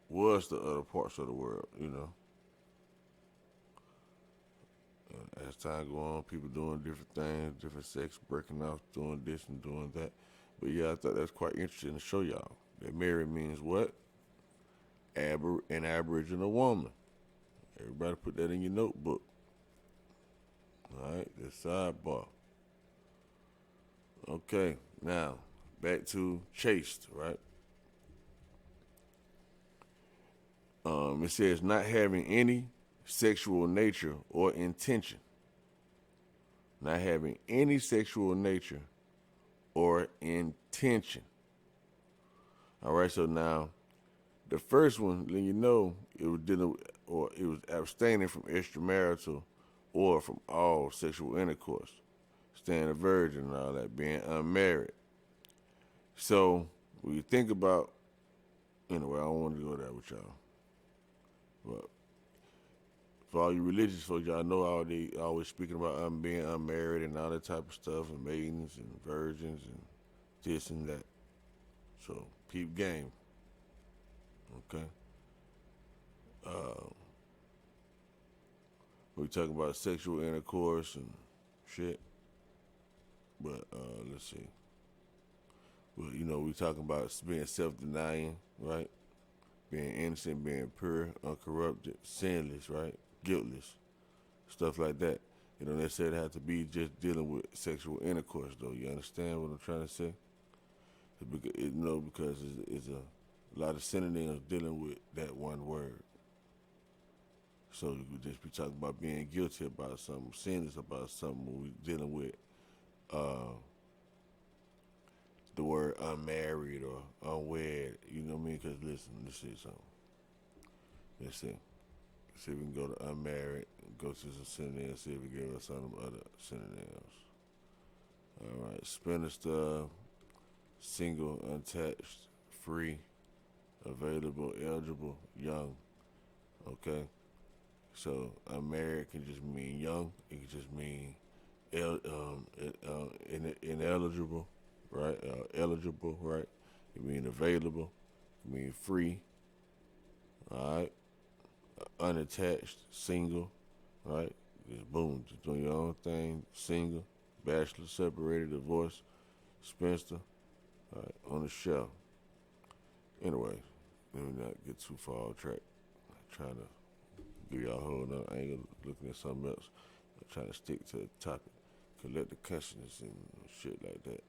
was the other parts of the world, you know. And as time go on, people doing different things, different sex, breaking off, doing this and doing that. But yeah, I thought that's quite interesting to show y'all. That Mary means what? An Aboriginal woman. Everybody put that in your notebook. All right, the sidebar. Okay, now back to chaste, right? It says not having any sexual nature or intention. Not having any sexual nature or intention. All right, so now the first one, then you know it was dealing with, or it was abstaining from extramarital or from all sexual intercourse, staying a virgin and all that, being unmarried. So when you think about, anyway, I don't want to go there with y'all, but for all you religious folks, y'all know all they always speaking about being unmarried and all that type of stuff, and maidens and virgins and this and that. So peep game, okay. We talking about sexual intercourse and shit, but let's see. Well, you know, we talking about being self-denying, right? Being innocent, being pure, uncorrupted, sinless, right? Guiltless, stuff like that. You don't necessarily have to be just dealing with sexual intercourse, though. You understand what I'm trying to say? Because it's a lot of synonyms dealing with that one word. So you could just be talking about being guilty about something, sinless about something. When we dealing with the word unmarried or unwed, you know what I mean? Because listen, let's see something. Let's see. See if we can go to unmarried, go to some synonyms, see if we give us some other synonyms. All right, spinster, single, unattached, free, available, eligible, young. Okay, so unmarried can just mean young. It can just mean ineligible, right? Eligible, right? It mean available. It mean free. All right. Unattached, single, right? Just boom, just doing your own thing. Single, bachelor, separated, divorced, spinster, all right, on the shelf. Anyway, let me not get too far off track. I'm trying to give y'all a whole nother angle, looking at something else. I'm trying to stick to the topic. Collect the consciousness and shit like that.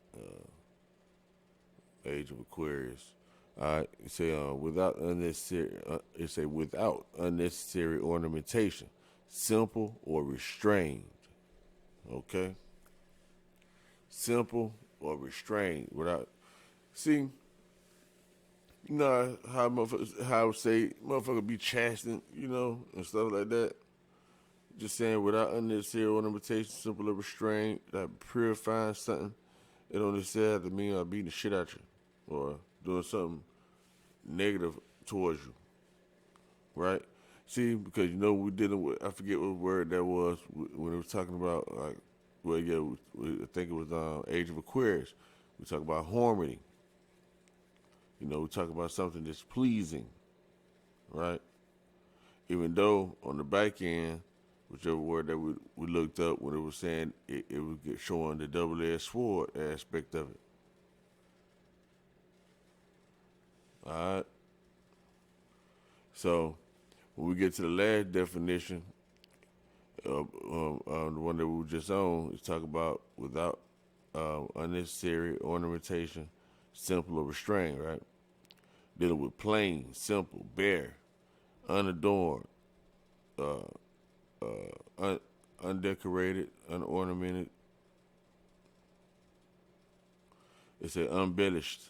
Age of Aquarius. All right, it say without unnecessary. It say without unnecessary ornamentation, simple or restrained. Okay, simple or restrained without. See, you know how motherfuckers, how I would say motherfucker be chastened, you know, and stuff like that. Just saying without unnecessary ornamentation, simple or restrained, like purifying something. It don't necessarily have to mean beating the shit out you or doing something negative towards you, right? See, because you know we're dealing with, I forget what word that was when it was talking about, like, well, yeah, I think it was Age of Aquarius. We talk about harmony. You know, we talk about something that's pleasing, right? Even though on the back end, whichever word that we looked up when it was saying it was showing the double-edged sword aspect of it. All right. So when we get to the last definition, the one that we were just on, is talk about without unnecessary ornamentation, simple or restrained, right? Dealing with plain, simple, bare, unadorned, undecorated, unornamented. It said unbellished,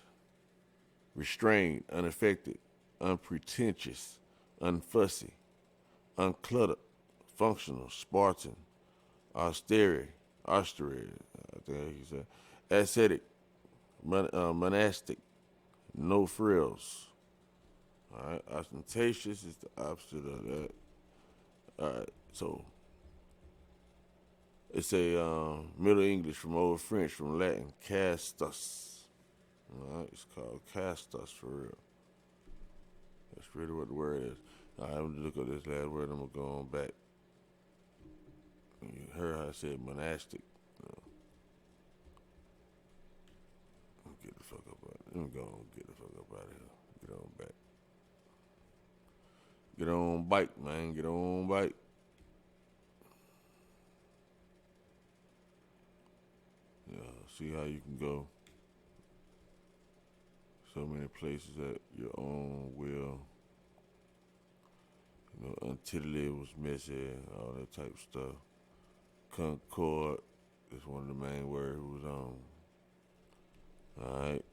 restrained, unaffected, unpretentious, unfussy, uncluttered, functional, Spartan, austere, I think he said, ascetic, monastic, no frills. All right, ostentatious is the opposite of that. All right, so it's a Middle English from Old French from Latin, castus. All right, it's called castus for real. That's really what the word is. All right, I'm gonna look up this last word. I'm gonna go on back. You heard how I said monastic. Get the fuck up out of here. Let me go on, get the fuck up out of here. Get on back. Get on bike, man. Get on bike. Yeah, see how you can go so many places at your own will. You know, untitled was messy, all that type of stuff. Concord is one of the main words it was on. Alright.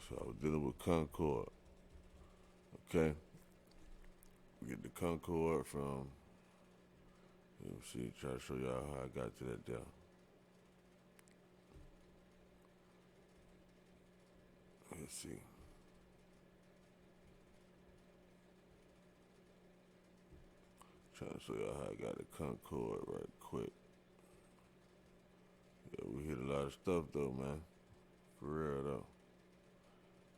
So I was dealing with Concord. Okay. We get the Concord from, let me see, try to show y'all how I got to that there. Let's see. Trying to show y'all how I got the Concord right quick. Yeah, we hit a lot of stuff though, man. For real though.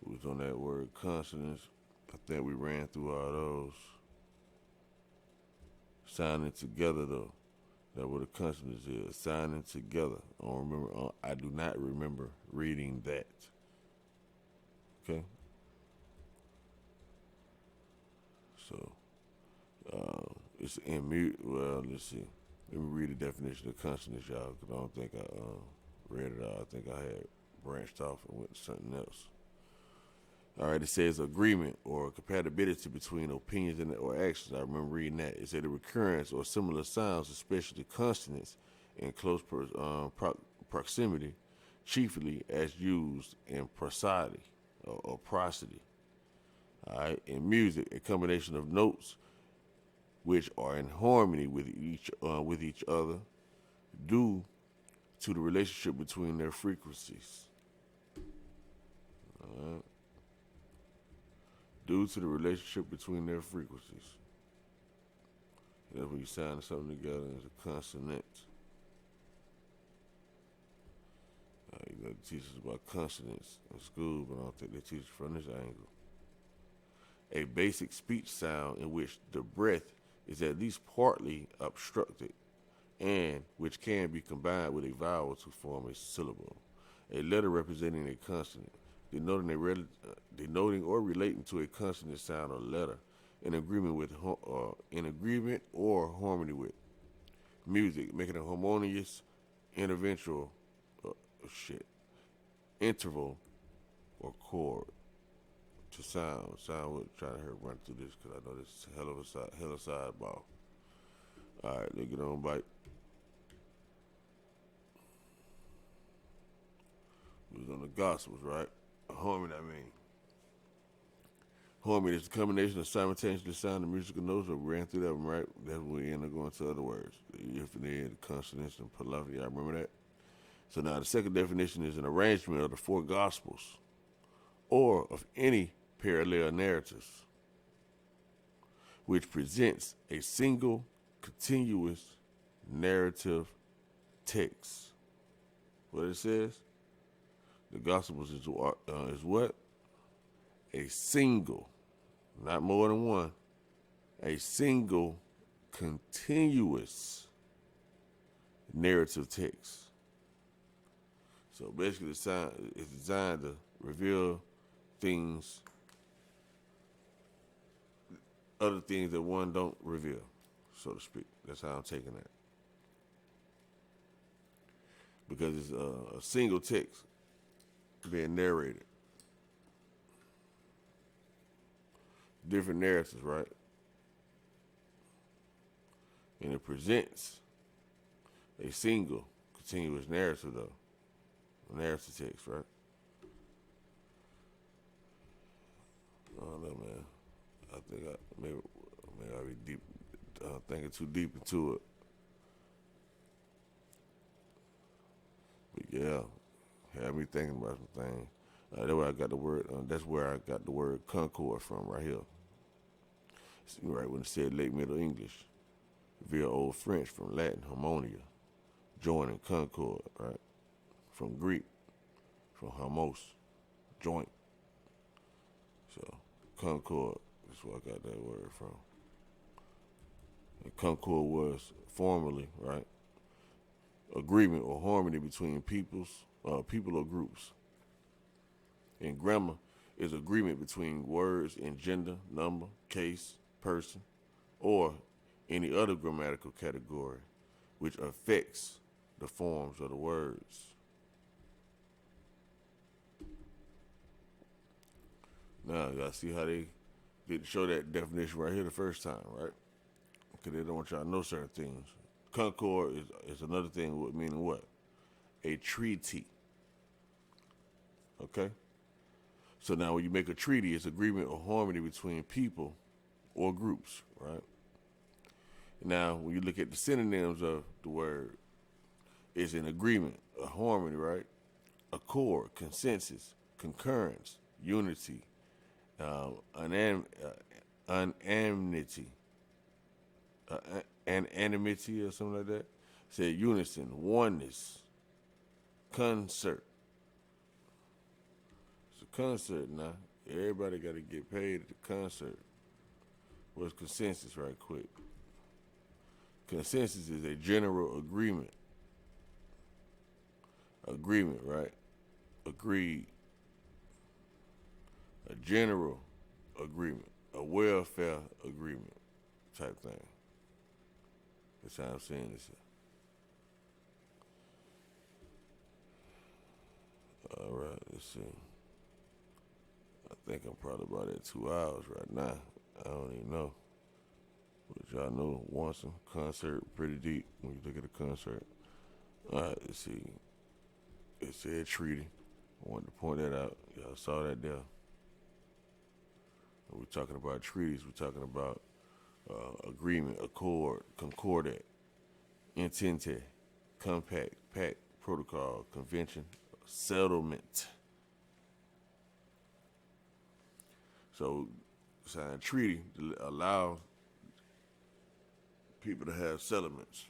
We was on that word consonants. I think we ran through all those. Signing together though. That's what a consonant is. Signing together. I do not remember reading that. Okay. So it's in mute. Well, let's see. Let me read the definition of consonants, y'all, because I don't think I read it all. I think I had branched off and went to something else. All right, it says agreement or compatibility between opinions or actions. I remember reading that. It said the recurrence or similar sounds, especially consonants, in close proximity, chiefly as used in prosody or prosody. All right, in music, a combination of notes which are in harmony with each other due to the relationship between their frequencies. All right. Due to the relationship between their frequencies. That's when you sign something together as a consonant. You know, they teach us about consonants in school, but I don't think they teach us from this angle. A basic speech sound in which the breath is at least partly obstructed and which can be combined with a vowel to form a syllable. A letter representing a consonant, denoting or relating to a consonant sound or letter, in agreement or harmony with. Music, making a harmonious interval or chord to sound. Sound was trying to run through this because I know this is a hell of a sideball. All right, let's get on bike. We was on the Gospels, right? Harmony, Harmony is the combination of simultaneously sounding musical notes that we ran through that one, right? That's when we end up going to other words. The euphony, the consonants, and polyphony. I remember that. So now the second definition is an arrangement of the four Gospels or of any parallel narratives, which presents a single, continuous narrative text. What it says? The Gospels is what? A single, not more than one, a single, continuous narrative text. So basically, it's designed to reveal things, other things that one don't reveal, so to speak. That's how I'm taking that. Because it's a single text being narrated. Different narratives, right? And it presents a single, continuous narrative, though. A narrative text, right? I don't know, man. I think maybe I'll be thinking too deep into it. But yeah, had me thinking about some things. That's where I got the word. That's where I got the word concord from, right here. Right when it said late Middle English, via Old French from Latin harmonia, joining concord, right? From Greek, from harmos, joint. So concord is where I got that word from. And concord was formerly, right, agreement or harmony between people or groups. And grammar is agreement between words in gender, number, case, person, or any other grammatical category which affects the forms of the words. Now, y'all see how they didn't show that definition right here the first time, right? Because they don't want y'all to know certain things. Concord is another thing with meaning what? A treaty. Okay? So now when you make a treaty, it's agreement or harmony between people or groups, right? Now, when you look at the synonyms of the word, it's an agreement, a harmony, right? Accord, consensus, concurrence, unity, anonymity, anonymity or something like that. Say unison, oneness, concert. It's a concert now. Everybody got to get paid at the concert. What's consensus, right quick? Consensus is a general agreement. Agreement, right? Agreed. A general agreement. A welfare agreement type thing. That's how I'm saying this. All right, let's see. I think I'm probably about at 2 hours right now. I don't even know. But y'all know Wanson concert pretty deep when you look at a concert. All right, let's see. It said treaty. I wanted to point that out. Y'all saw that there. When we're talking about treaties, we're talking about agreement, accord, concordat, entente, compact, pact, protocol, convention, settlement. So, sign a treaty to allow people to have settlements.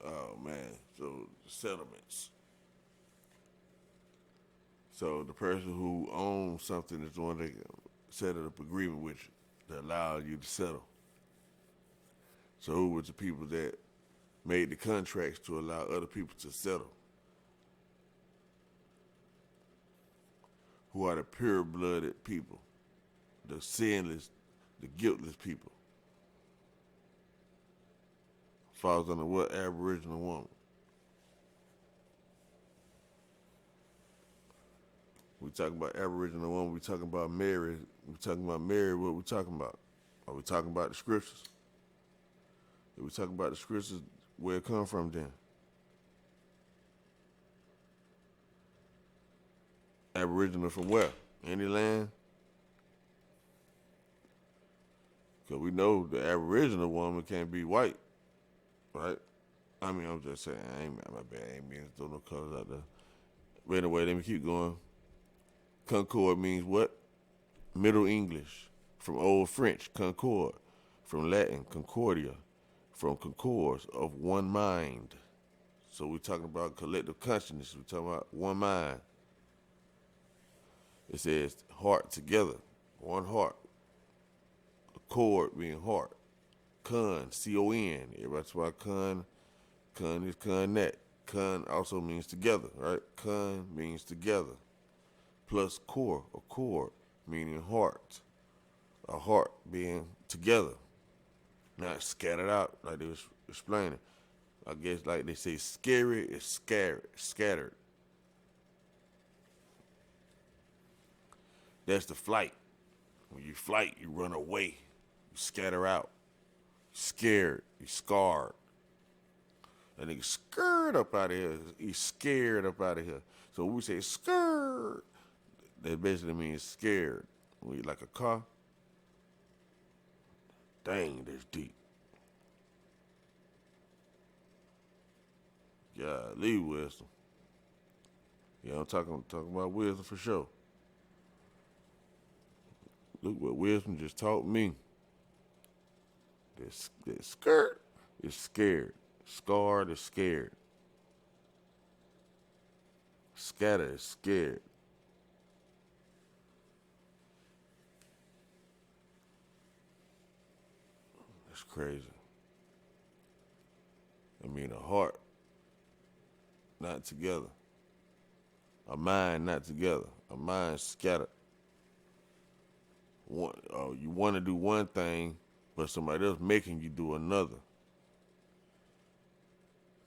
Oh man, so settlements. So the person who owns something is the one that set up agreement with you that allowed you to settle. So who was the people that made the contracts to allow other people to settle? Who are the pure-blooded people, the sinless, the guiltless people? Falls under what Aboriginal woman? We talking about Aboriginal woman. We talking about Mary. We talking about Mary. What we talking about? Are we talking about the scriptures? If we talking about the scriptures, where it come from then? Aboriginal from where? Any land? Because we know the Aboriginal woman can't be white, right? I mean, I'm just saying, my bad, I ain't mean to throw no colors out there. But anyway, let me keep going. Concord means what? Middle English. From Old French, concord. From Latin, concordia. From concourse, of one mind. So we're talking about collective consciousness. We're talking about one mind. It says heart together, one heart. Accord being heart. Con, C-O-N. Everybody's about con. Con is connect. Con also means together, right? Con means together. Plus core, accord, meaning heart. A heart being together. Not scattered out like they was explaining. I guess like they say scary is scattered. That's the flight. When you flight, you run away. You scatter out. You're scared. You're scarred. That nigga scared up out of here. He's scared up out of here. So when we say scared, that basically means scared. When you like a car, dang, that's deep. Golly, wisdom. Yeah, I'm talking about wisdom for sure. Look what wisdom just taught me. That skirt is scared. Scarred is scared. Scatter is scared. That's crazy. I mean, a heart not together. A mind not together. A mind scattered. You want to do one thing, but somebody else making you do another.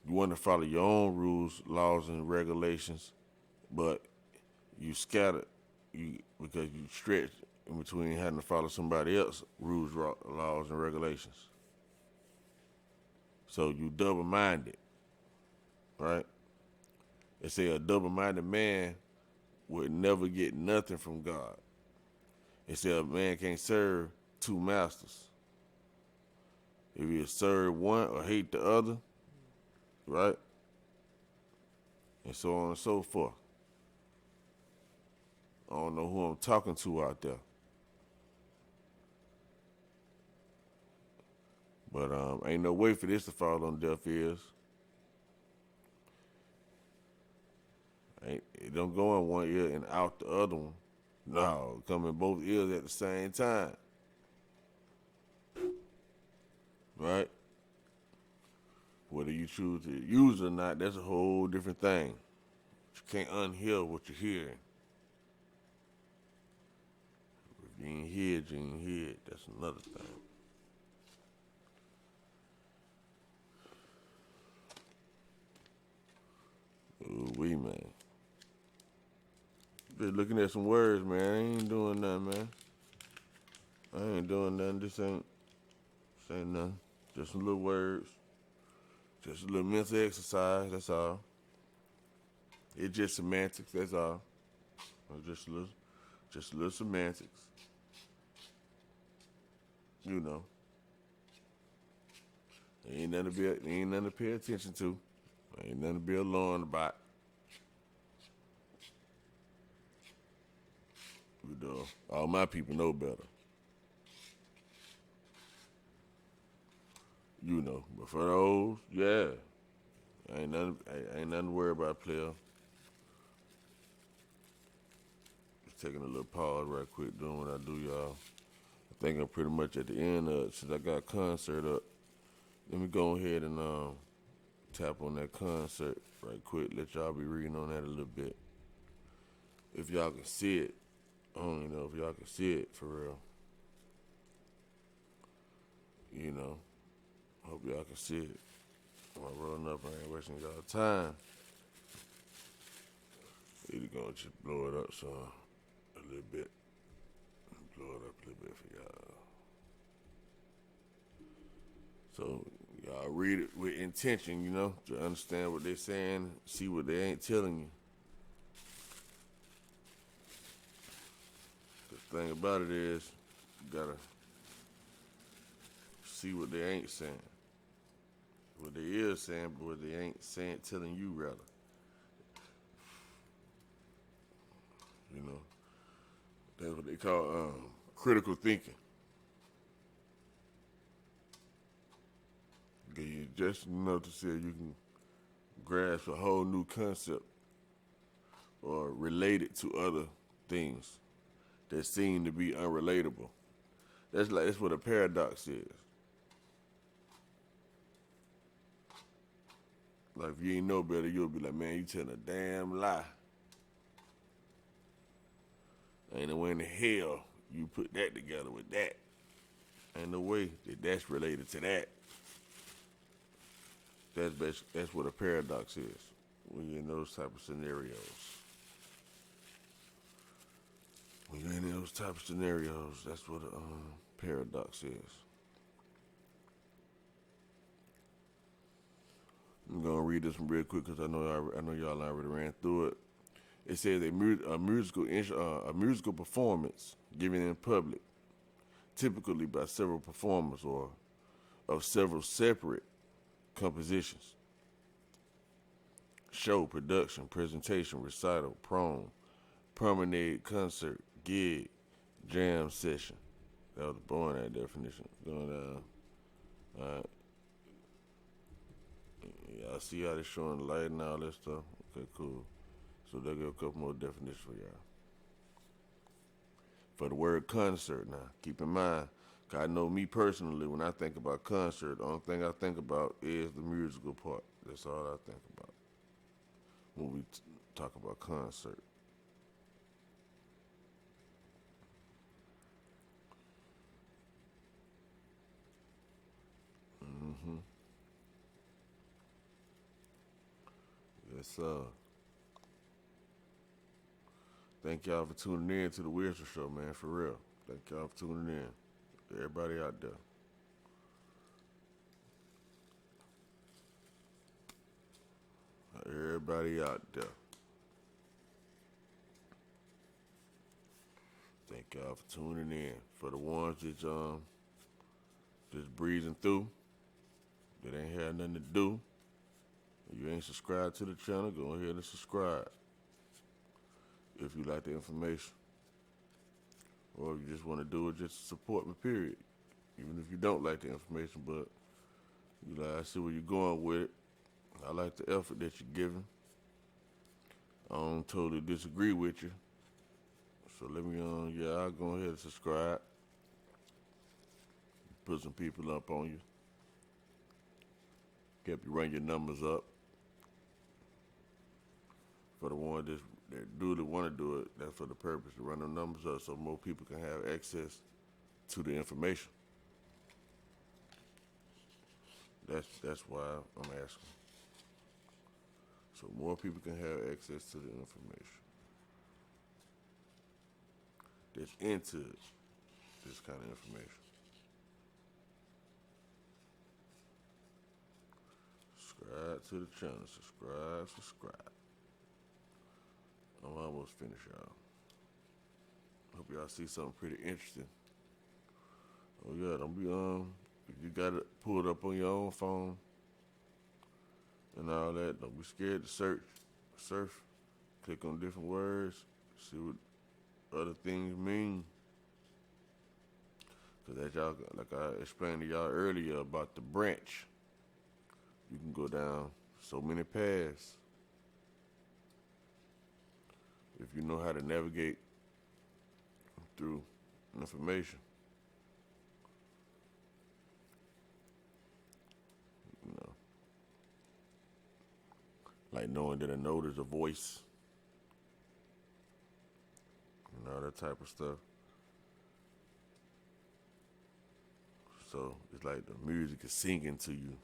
You want to follow your own rules, laws, and regulations, but you scattered because you stretched in between having to follow somebody else's rules, laws, and regulations. So you double-minded, right? They say a double-minded man would never get nothing from God. They say a man can't serve two masters. If you serve one or hate the other, right? And so on and so forth. I don't know who I'm talking to out there. But ain't no way for this to fall on deaf ears. It don't go in one ear and out the other one. No, come in both ears at the same time. Right? Whether you choose to use it or not, that's a whole different thing. You can't unhear what you're hearing. If you ain't hear it, you ain't hear it. That's another thing. Ooh, man. Just looking at some words, man. I ain't doing nothing, man. I ain't doing nothing. This ain't nothing. Just some little words. Just a little mental exercise, that's all. It's just semantics, that's all. Just a little semantics. You know. Ain't nothing to pay attention to. Ain't nothing to be alarmed about. You know, all my people know better. You know, but for those, yeah, ain't nothing to worry about, player. Just taking a little pause right quick, doing what I do, y'all. I think I'm pretty much at the end of it. Since I got a concert up, let me go ahead and tap on that concert right quick. Let y'all be reading on that a little bit. If y'all can see it, I don't even know if y'all can see it for real. You know, hope y'all can see it. I'm rolling up, I ain't wasting y'all time. Either gonna just blow it up a little bit. Blow it up a little bit for y'all. So y'all read it with intention, you know, to understand what they're saying, see what they ain't telling you. The thing about it is, you gotta see what they ain't saying. What they is saying, but what they ain't saying, telling you rather. You know, that's what they call critical thinking. You just enough to see you can grasp a whole new concept or relate it to other things that seem to be unrelatable. That's what a paradox is. Like if you ain't know better, you'll be like, man, you telling a damn lie. Ain't no way in the hell you put that together with that. Ain't no way that's related to that. That's what a paradox is when you're in those type of scenarios. When you're in those type of scenarios, that's what a paradox is. I'm gonna read this one real quick because I know y'all already ran through it. It says a musical performance given in public, typically by several performers or of several separate compositions. Show, production, presentation, recital, promenade, concert, gig, jam session. That was boring, that definition. Going down. All right. Yeah, I see how they're showing the light and all that stuff. Okay, cool. So they'll get a couple more definitions for y'all. For the word concert now, keep in mind, 'cause I know me personally, when I think about concert, the only thing I think about is the musical part. That's all I think about when we talk about concert. Mm-hmm. Yes, sir. Thank y'all for tuning in to the Wisdom Show, man, for real. Thank y'all for tuning in. Everybody out there. Everybody out there. Thank y'all for tuning in. For the ones that just breezing through, that ain't had nothing to do, you ain't subscribed to the channel, go ahead and subscribe. If you like the information. Or if you just want to do it just to support me, period. Even if you don't like the information, but you like, I see where you're going with it. I like the effort that you're giving. I don't totally disagree with you. So let me I'll go ahead and subscribe. Put some people up on you. Help you run your numbers up. For the ones that do want to do it, that's for the purpose to run the numbers up so more people can have access to the information. That's why I'm asking. So more people can have access to the information that's into this kind of information. Subscribe to the channel. Subscribe. I'm almost finished, y'all. Hope y'all see something pretty interesting. Oh yeah, don't be if you got it pulled up on your own phone and all that, don't be scared to surf, click on different words, see what other things mean. Cause as y'all, like I explained to y'all earlier about the branch, you can go down so many paths if you know how to navigate through information. You know, like knowing that a note is a voice, and all that type of stuff. So it's like the music is singing to you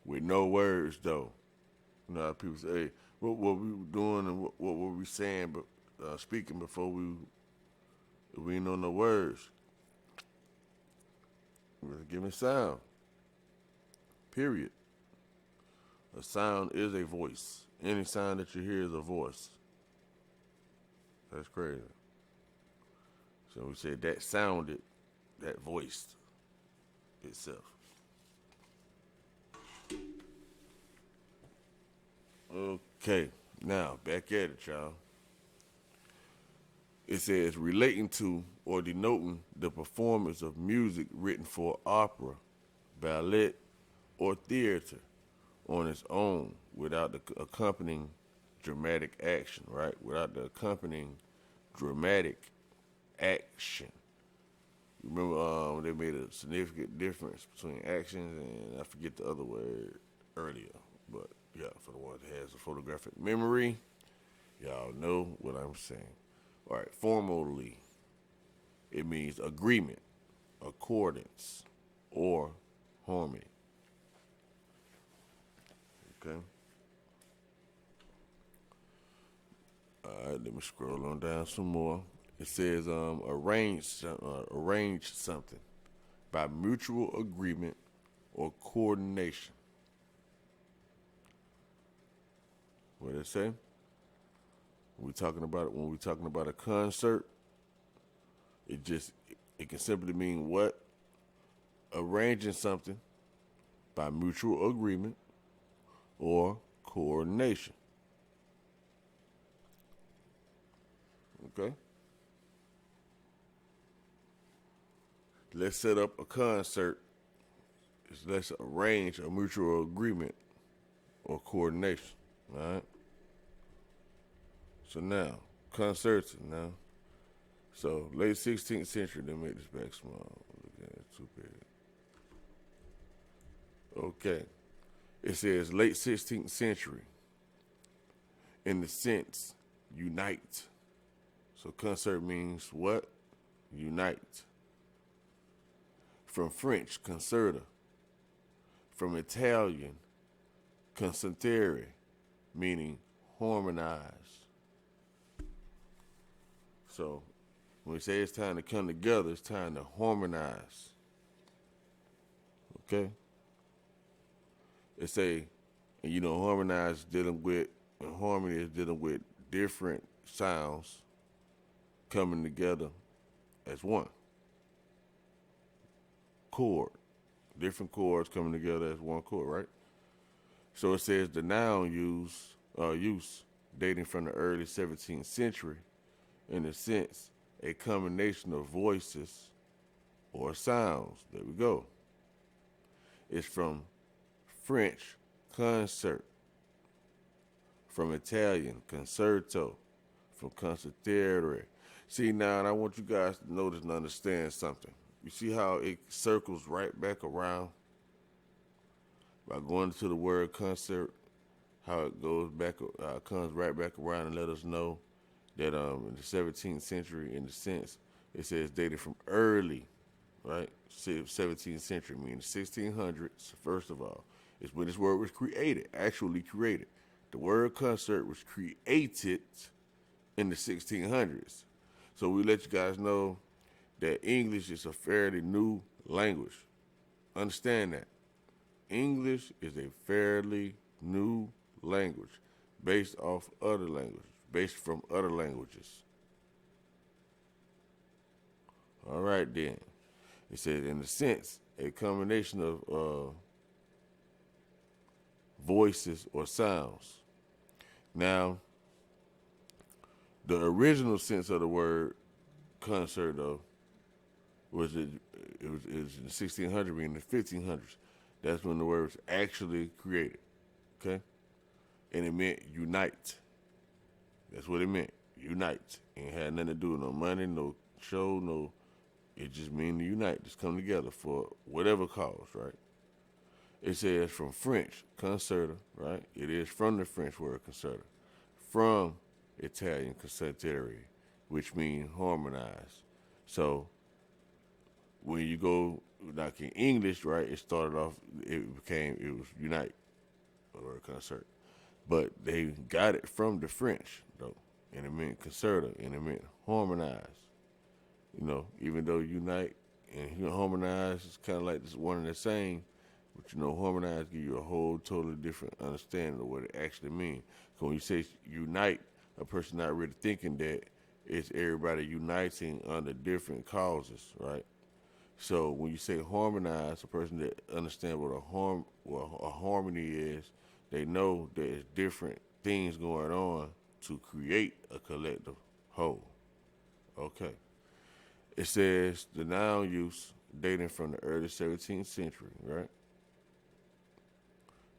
with no words, though. You know how people say, hey, what we were doing and what were we saying, but speaking before we ain't know no words. Just give me sound. Period. A sound is a voice. Any sound that you hear is a voice. That's crazy. So we said that sounded, that voiced itself. Okay, now back at it, y'all. It says relating to or denoting the performance of music written for opera, ballet, or theater on its own without the accompanying dramatic action, right? Without the accompanying dramatic action. You remember they made a significant difference between actions and I forget the other word earlier. But yeah, for the one that has a photographic memory, y'all know what I'm saying. All right, formally, it means agreement, accordance, or harmony. Okay. All right, let me scroll on down some more. It says arrange something by mutual agreement or coordination. What they say? When we talking about a concert, it can simply mean what? Arranging something by mutual agreement or coordination. Okay? Let's set up a concert. Let's arrange a mutual agreement or coordination. All right? So now, concerts now. So late 16th century, they made this back small. Look at it, too big. Okay. It says late 16th century. In the sense, unite. So concert means what? Unite. From French, concerta. From Italian, concertere, meaning harmonize. So when we say it's time to come together, it's time to harmonize. Okay? Harmonize harmony is dealing with different sounds coming together as one. Chord. Different chords coming together as one chord, right? So it says the noun use dating from the early 17th century, in a sense, a combination of voices or sounds. There we go. It's from French, concert. From Italian, concerto. From concertere. See now, and I want you guys to notice and understand something. You see how it circles right back around? By going to the word concert, how it goes back, comes right back around and let us know that in the 17th century, in the sense, it says dated from early, right, 17th century, meaning 1600s, first of all, is when this word was created, actually created. The word concert was created in the 1600s. So we let you guys know that English is a fairly new language. Understand that. English is a fairly new language based off other languages, based from other languages. All right, then. It says, in a sense, a combination of voices or sounds. Now, the original sense of the word concert, though, was in the 1600s, in the 1500s. That's when the word was actually created, okay? And it meant unite. That's what it meant, unite. It had nothing to do with no money, no show, no. It just means to unite, just come together for whatever cause, right? It says from French, concerta, right? It is from the French word concerta. From Italian, concertere, which means harmonize. So when you go, like in English, right, it was unite, or concert. But they got it from the French, though, and it meant concerta, and it meant harmonize. Even though unite and harmonize is kind of like this one and the same, but harmonize give you a whole totally different understanding of what it actually means. So when you say unite, a person not really thinking that it's everybody uniting under different causes, right? So when you say harmonize, a person that understands what a harmony is, they know there's different things going on to create a collective whole. Okay. It says the noun use dating from the early 17th century, right?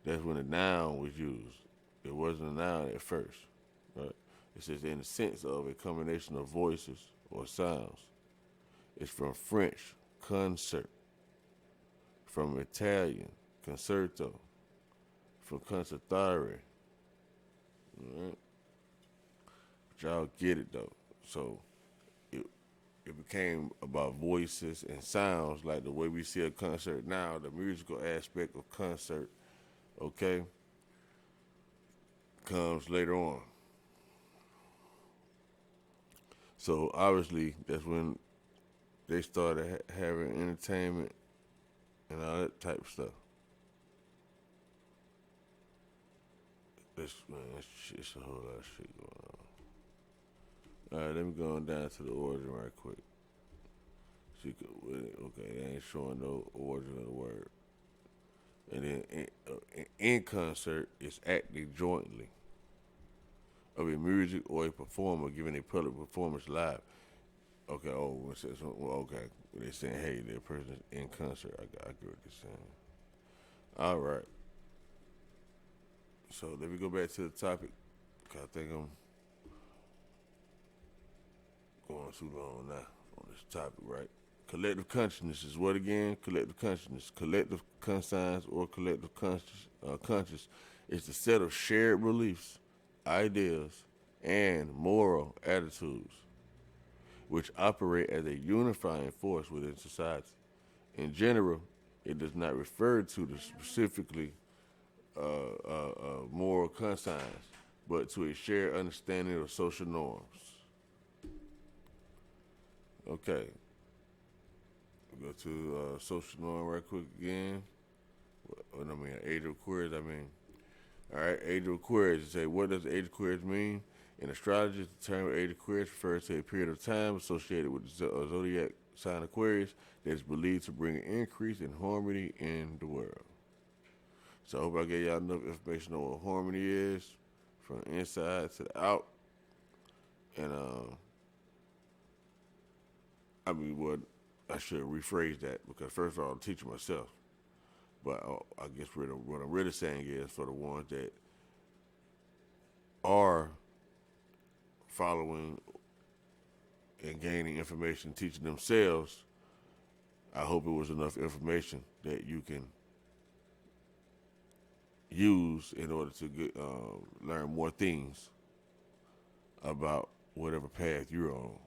That's when the noun was used. It wasn't a noun at first, right? It says in the sense of a combination of voices or sounds. It's from French, concert. From Italian, concerto. From concertare. All right? But y'all get it, though. So it became about voices and sounds, like the way we see a concert now, the musical aspect of concert, okay, comes later on. So obviously that's when they started having entertainment and all that type of stuff. It's a whole lot of shit going on. All right, let me go on down to the origin right quick. Okay, they ain't showing no origin of the word. And then in concert is acting jointly of a music or a performer giving a public performance live. Okay, okay. They're saying, hey, that person's in concert. I get what they're saying. All right. So let me go back to the topic. Cause I think I'm going too long now on this topic, right? Collective consciousness is what again? Collective consciousness. Collective conscience or collective conscious is the set of shared beliefs, ideas, and moral attitudes which operate as a unifying force within society. In general, it does not refer to the specifically moral conscience, but to a shared understanding of social norms. Okay, we'll go to social norm right quick again. Age of Aquarius. All right, age of Aquarius. You say, what does age of Aquarius mean? In astrology, the term age of Aquarius refers to a period of time associated with the zodiac sign Aquarius that is believed to bring an increase in harmony in the world. So I hope I gave y'all enough information on what harmony is from the inside to the out. And what I should rephrase that because first of all, I'm teaching myself. But I guess what I'm really saying is for the ones that are following and gaining information, teaching themselves, I hope it was enough information that you can use in order to learn more things about whatever path you're on.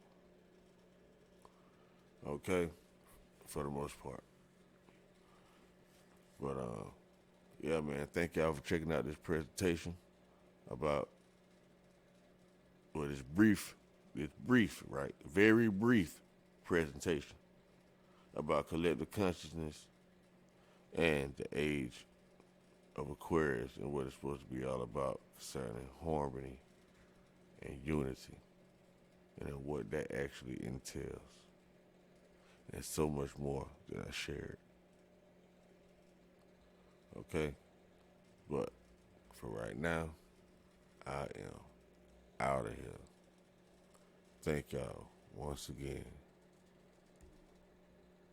Okay? For the most part. But, yeah, man, thank y'all for checking out this presentation about, it's brief, right? Very brief presentation about collective consciousness and the age of Aquarius and what it's supposed to be all about concerning harmony and unity and what that actually entails. And so much more than I shared. Okay? But for right now, I am out of here. Thank y'all once again.